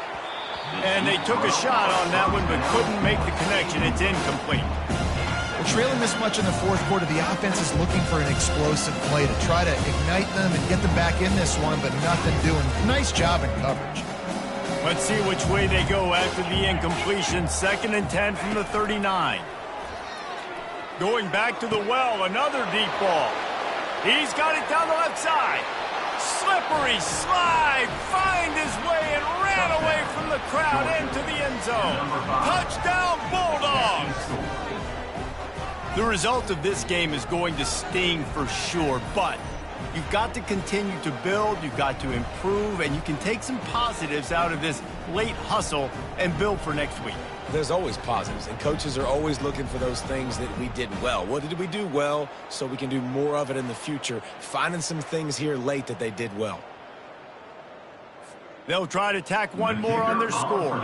And they took a shot on that one, but couldn't make the connection. It's incomplete. Well, trailing this much in the fourth quarter, the offense is looking for an explosive play to try to ignite them and get them back in this one, but nothing doing. Nice job in coverage. Let's see which way they go after the incompletion. 2nd and 10 from the 39. Going back to the well, another deep ball. He's got it down the left side. Slippery slide, find his way and ran away from the crowd into the end zone. Touchdown, Bulldogs! The result of this game is going to sting for sure, but you've got to continue to build, you've got to improve, and you can take some positives out of this late hustle and build for next week. There's always positives, and coaches are always looking for those things that we did well. What did we do well so we can do more of it in the future? Finding some things here late that they did well. They'll try to tack one more on their score.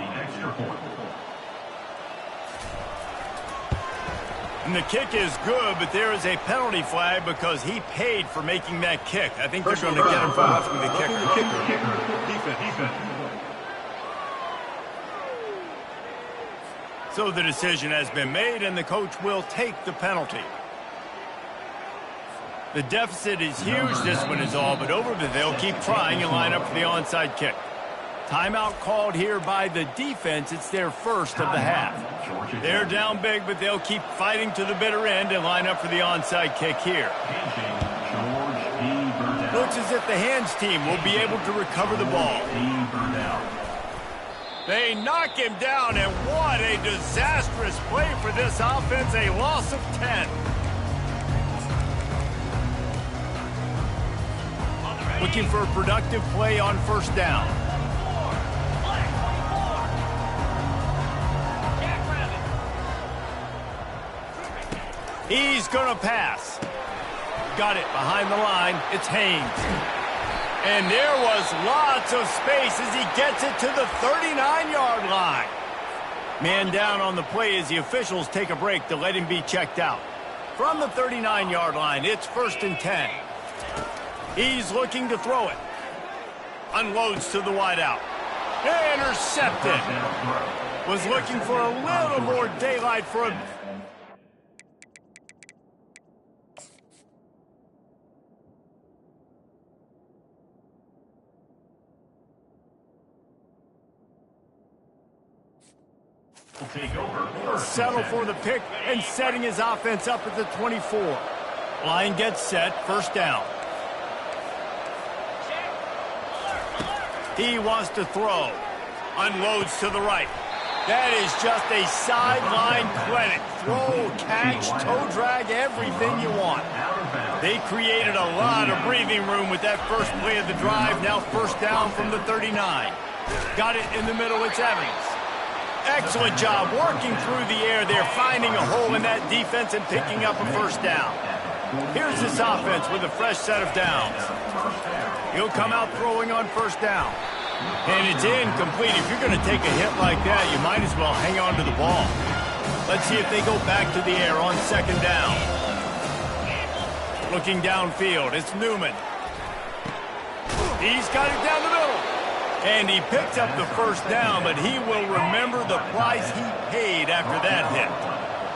And the kick is good, but there is a penalty flag because he paid for making that kick. I think they're going to get him for roughing the kicker. So the decision has been made, and the coach will take the penalty. The deficit is huge. This one is all but over, but they'll keep trying and line up for the onside kick. Timeout called here by the defense. It's their first of the half. They're down big, but they'll keep fighting to the bitter end and line up for the onside kick here. Looks as if the hands team will be able to recover the ball. They knock him down, and what a disastrous play for this offense. A loss of 10. Looking for a productive play on first down. He's going to pass. Got it behind the line. It's Haynes. And there was lots of space as he gets it to the 39-yard line. Man down on the play as the officials take a break to let him be checked out. From the 39-yard line, it's 1st and 10. He's looking to throw it. Unloads to the wideout. Intercepted. Was looking for a little more daylight for him. Settle for the pick and setting his offense up at the 24. Line gets set, first down. He wants to throw. Unloads to the right. That is just a sideline clinic. Throw, catch, toe drag, everything you want. They created a lot of breathing room with that first play of the drive. Now first down from the 39. Got it in the middle, it's Evans. Excellent job working through the air there, finding a hole in that defense and picking up a first down. Here's this offense with a fresh set of downs. He'll come out throwing on first down. And it's incomplete. If you're going to take a hit like that, you might as well hang on to the ball. Let's see if they go back to the air on second down. Looking downfield, it's Newman. He's got it down the middle. And he picks up the first down, but he will remember the price he paid after that hit.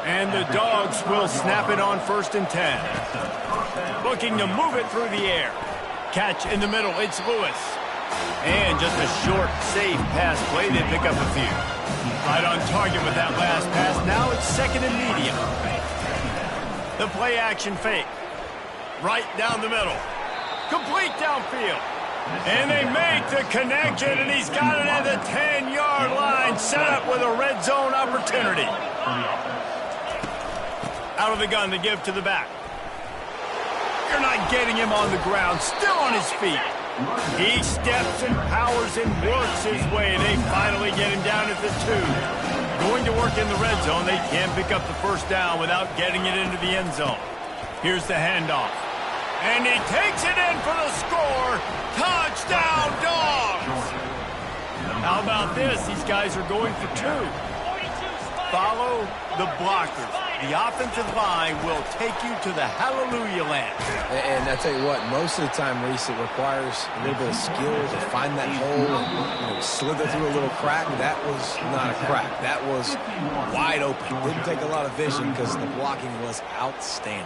And the Dogs will snap it on 1st and 10. Looking to move it through the air. Catch in the middle, it's Lewis. And just a short, safe pass play, they pick up a few. Right on target with that last pass. Now it's 2nd and medium. The play action fake. Right down the middle. Complete downfield. And they make the connection, and he's got it at the 10-yard line, set up with a red zone opportunity. Out of the gun to give to the back. You're not getting him on the ground, still on his feet. He steps and powers and works his way. They finally get him down at the 2. Going to work in the red zone, they can't pick up the first down without getting it into the end zone. Here's the handoff. And he takes it in for the score. Touchdown, Dogs! How about this? These guys are going for 2. follow the blockers. The offensive line will take you to the hallelujah land. And I tell you what, most of the time, Reese, it requires a little bit of skill to find that hole and slither through a little crack. That was not a crack. That was wide open. Didn't take a lot of vision because the blocking was outstanding.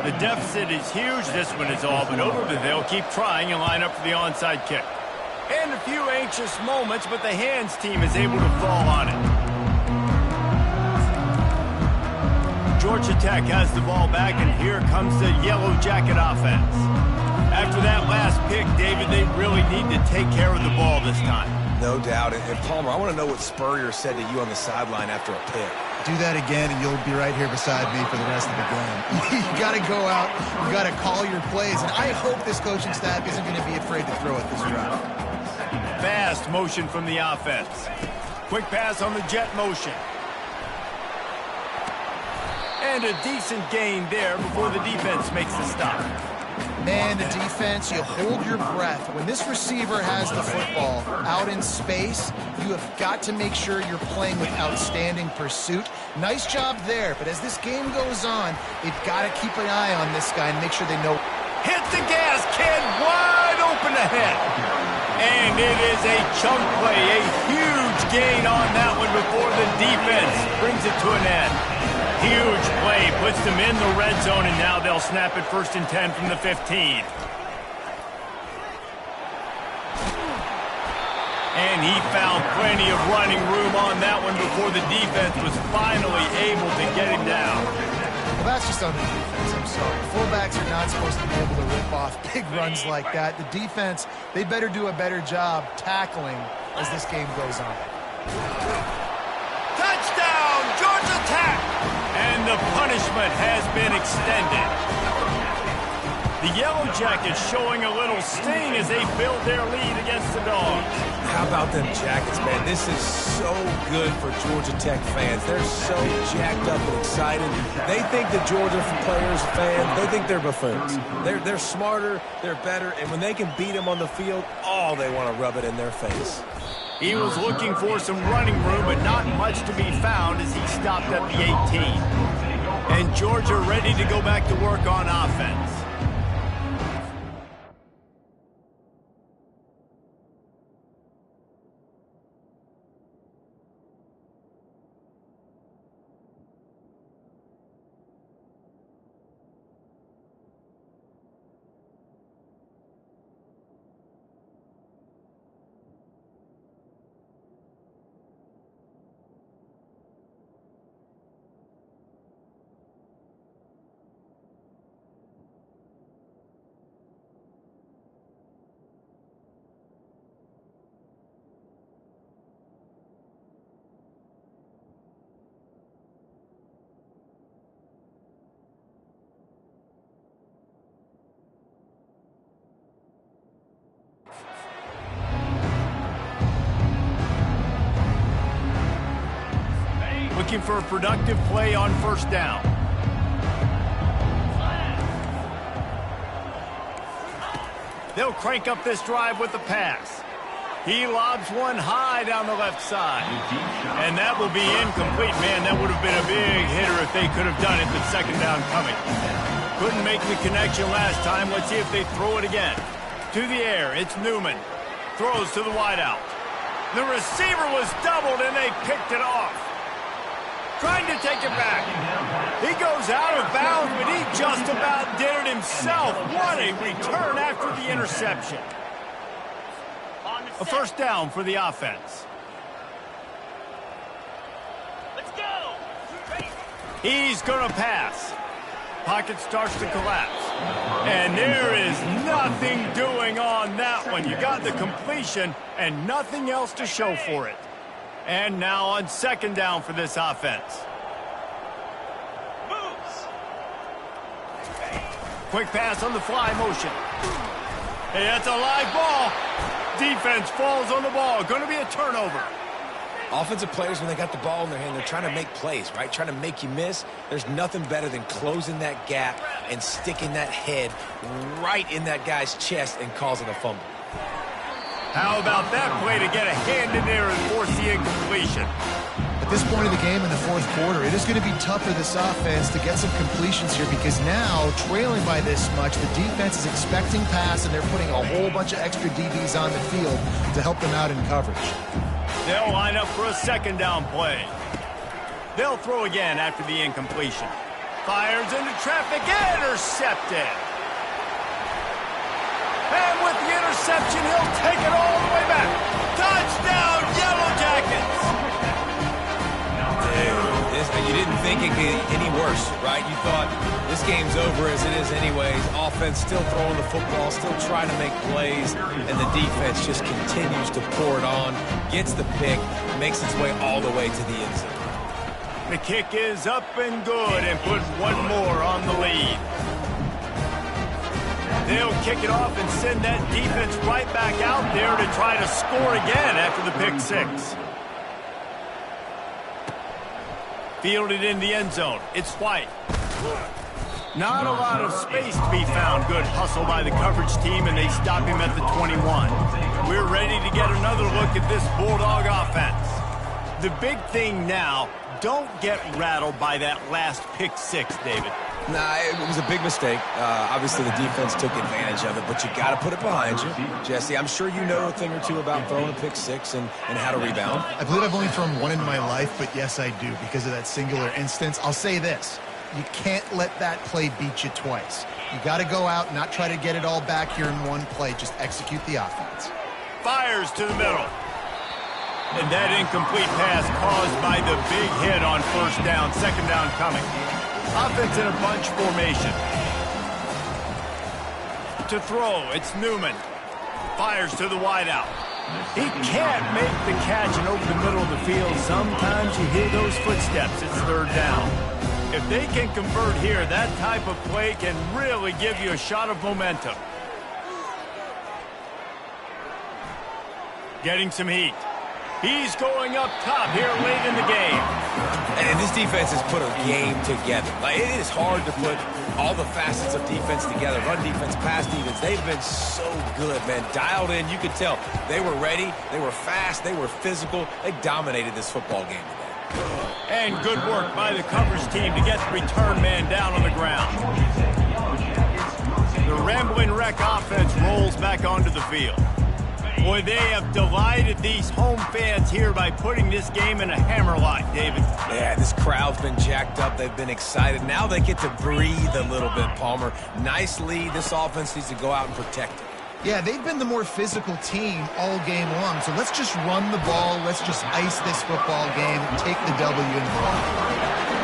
The deficit is huge. This one is all but over, but they'll keep trying and line up for the onside kick. And a few anxious moments, but the hands team is able to fall on it. Georgia Tech has the ball back, and here comes the Yellow Jacket offense. After that last pick, David, they really need to take care of the ball this time. No doubt. And Palmer, I want to know what Spurrier said to you on the sideline after a pick. Do that again, and you'll be right here beside me for the rest of the game. You got to go out. You got to call your plays, and I hope this coaching staff isn't going to be afraid to throw it this drive. Fast motion from the offense. Quick pass on the jet motion. And a decent gain there before the defense makes the stop. Man, the defense, you hold your breath. When this receiver has the football out in space, you have got to make sure you're playing with outstanding pursuit. Nice job there, but as this game goes on, they've got to keep an eye on this guy and make sure they know. Hit the gas, kid, wide open ahead. And it is a chunk play, a huge gain on that one before the defense brings it to an end. Huge play, puts them in the red zone, and now they'll snap it 1st and 10 from the 15. And he found plenty of running room on that one before the defense was finally able to get him down. Well, that's just on the defense, I'm sorry. Fullbacks are not supposed to be able to rip off big runs like that. The defense, they better do a better job tackling as this game goes on. Touchdown, Georgia Tech! And the punishment has been extended. The Yellow Jackets showing a little sting as they build their lead against the Dogs. How about them Jackets, man? This is so good for Georgia Tech fans. They're so jacked up and excited. They think the Georgia players, fans, they think they're buffoons. They're smarter, they're better, and when they can beat them on the field, they want to rub it in their face. He was looking for some running room, but not much to be found as he stopped at the 18. And Georgia ready to go back to work on offense. Looking for a productive play on 1st down. They'll crank up this drive with the pass. He lobs one high down the left side. And that will be incomplete. Man, that would have been a big hitter if they could have done it with 2nd down coming. Couldn't make the connection last time. Let's see if they throw it again. To the air, it's Newman. Throws to the wideout. The receiver was doubled and they picked it off. Trying to take it back. He goes out of bounds, but he just about did it himself. What a return after the interception. A 1st down for the offense. Let's go. He's going to pass. Pocket starts to collapse. And there is nothing doing on that one. You got the completion and nothing else to show for it. And now on 2nd down for this offense. Moves. Quick pass on the fly motion. Hey, that's a live ball. Defense falls on the ball. Going to be a turnover. Offensive players, when they got the ball in their hand, they're trying to make plays, right? Trying to make you miss. There's nothing better than closing that gap and sticking that head right in that guy's chest and causing a fumble. How about that play to get a hand in there and force the incompletion? At this point of the game in the fourth quarter, it is going to be tough for this offense to get some completions here because now, trailing by this much, the defense is expecting pass and they're putting a whole bunch of extra DBs on the field to help them out in coverage. They'll line up for a second down play. They'll throw again after the incompletion. Fires into traffic, intercepted. And with the interception, he'll take it all the way back. Touchdown, Yellow Jackets! You didn't think it could get any worse, right? You thought this game's over as it is anyways. Offense still throwing the football, still trying to make plays, and the defense just continues to pour it on, gets the pick, makes its way all the way to the end zone. The kick is up and good and put one more on the lead. They'll kick it off and send that defense right back out there to try to score again after the pick six. Fielded in the end zone. It's White. Not a lot of space to be found. Good hustle by the coverage team, and they stop him at the 21. We're ready to get another look at this Bulldog offense. The big thing now, don't get rattled by that last pick six, David. Nah, it was a big mistake. Obviously, the defense took advantage of it, but you got to put it behind you. Jesse, I'm sure you know a thing or two about throwing a pick six and how to rebound. I believe I've only thrown one in my life, but yes, I do because of that singular instance. I'll say this. You can't let that play beat you twice. You got to go out, not try to get it all back here in one play. Just execute the offense. Fires to the middle. And that incomplete pass caused by the big hit on first down. Second down coming. Offense in a bunch formation. To throw, it's Newman. Fires to the wideout. He can't make the catch and over the middle of the field. Sometimes you hear those footsteps. It's third down. If they can convert here, that type of play can really give you a shot of momentum. Getting some heat. He's going up top here late in the game. And this defense has put a game together. Like, it is hard to put all the facets of defense together. Run defense, pass defense. They've been so good, man. Dialed in. You could tell they were ready. They were fast. They were physical. They dominated this football game today. And good work by the coverage team to get the return man down on the ground. The Rambling Wreck offense rolls back onto the field. Boy, they have delighted these home fans here by putting this game in a hammerlock, David. Yeah, this crowd's been jacked up. They've been excited. Now they get to breathe a little bit, Palmer. Nice lead. This offense needs to go out and protect it. Yeah, they've been the more physical team all game long. So let's just run the ball. Let's just ice this football game and take the W in the ball.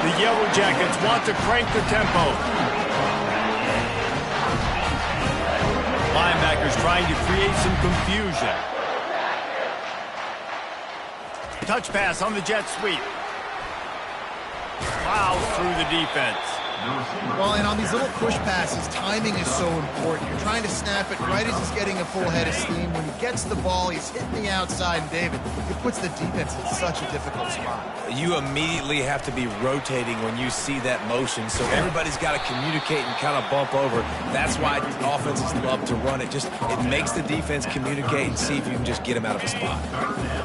The Yellow Jackets want to crank the tempo. Linebackers trying to create some confusion. Touch pass on the jet sweep. Plows through the defense. Well, and on these little push passes, timing is so important. You're trying to snap it right as he's getting a full head of steam. When he gets the ball, he's hitting the outside, and David, it puts the defense in such a difficult spot. You immediately have to be rotating when you see that motion, so everybody's got to communicate and kind of bump over. That's why offenses love to run it. It makes the defense communicate and see if you can just get him out of a spot.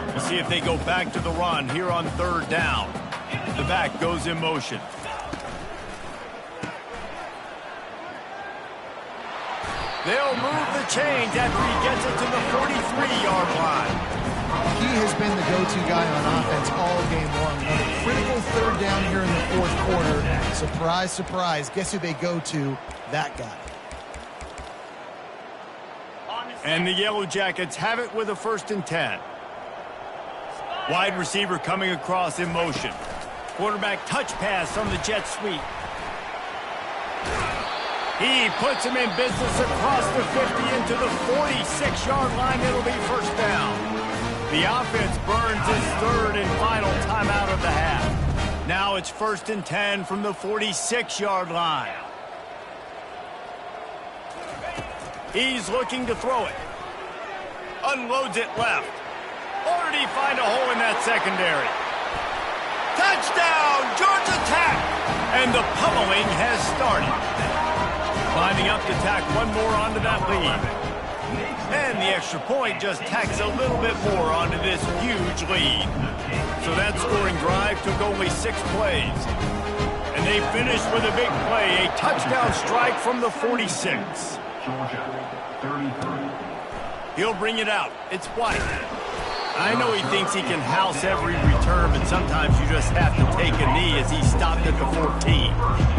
We'll see if they go back to the run here on third down. The back goes in motion. They'll move the chains after he gets it to the 43-yard line. He has been the go-to guy on offense all game long. Another critical third down here in the fourth quarter. Surprise, surprise. Guess who they go to? That guy. And the Yellow Jackets have it with a 1st and 10. Wide receiver coming across in motion. Quarterback touch pass on the jet sweep. He puts him in business across the 50 into the 46-yard line. It'll be first down. The offense burns its third and final timeout of the half. Now it's 1st and 10 from the 46-yard line. He's looking to throw it. Unloads it left. Or did he find a hole in that secondary? Touchdown, Georgia Tech! And the pummeling has started. Climbing up to tack one more onto that lead. And the extra point just tacks a little bit more onto this huge lead. So that scoring drive took only 6 plays. And they finished with a big play, a touchdown strike from the 46. Georgia, 33. He'll bring it out. It's White. I know he thinks he can house every return, but sometimes you just have to take a knee as he stopped at the 14.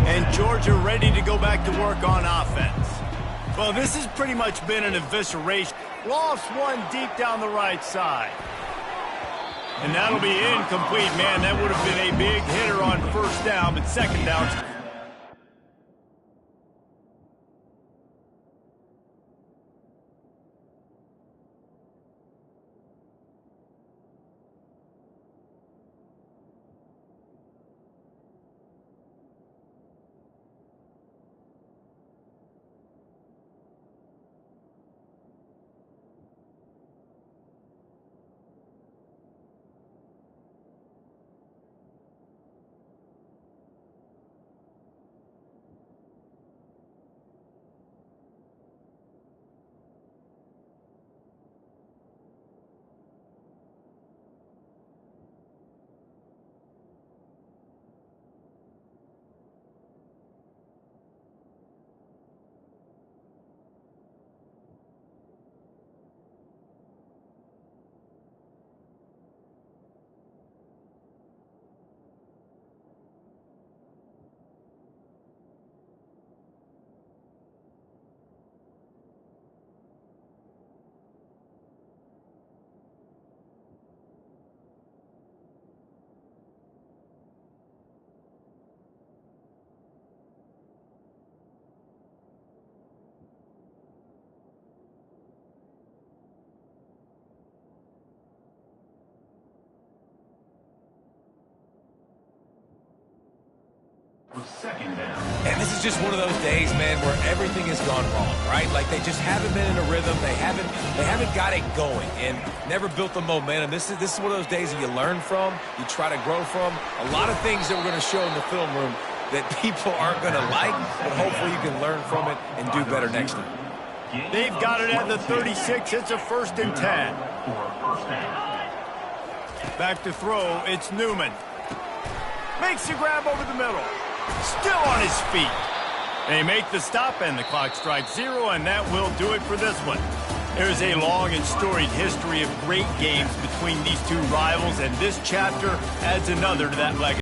And Georgia ready to go back to work on offense. Well, this has pretty much been an evisceration. Lost one deep down the right side. And that'll be incomplete, man. That would have been a big hitter on first down, but second down. Second down. And this is just one of those days, man, where everything has gone wrong, right? Like they just haven't been in a rhythm. They haven't got it going and never built the momentum. This is one of those days that you learn from, you try to grow from. A lot of things that we're going to show in the film room that people aren't going to like, but hopefully you can learn from it and do better next time. They've got it at the 36. It's a 1st and 10. Back to throw. It's Newman. Makes the grab over the middle. Still on his feet. They make the stop, and the clock strikes 0, and that will do it for this one. There's a long and storied history of great games between these two rivals, and this chapter adds another to that legacy.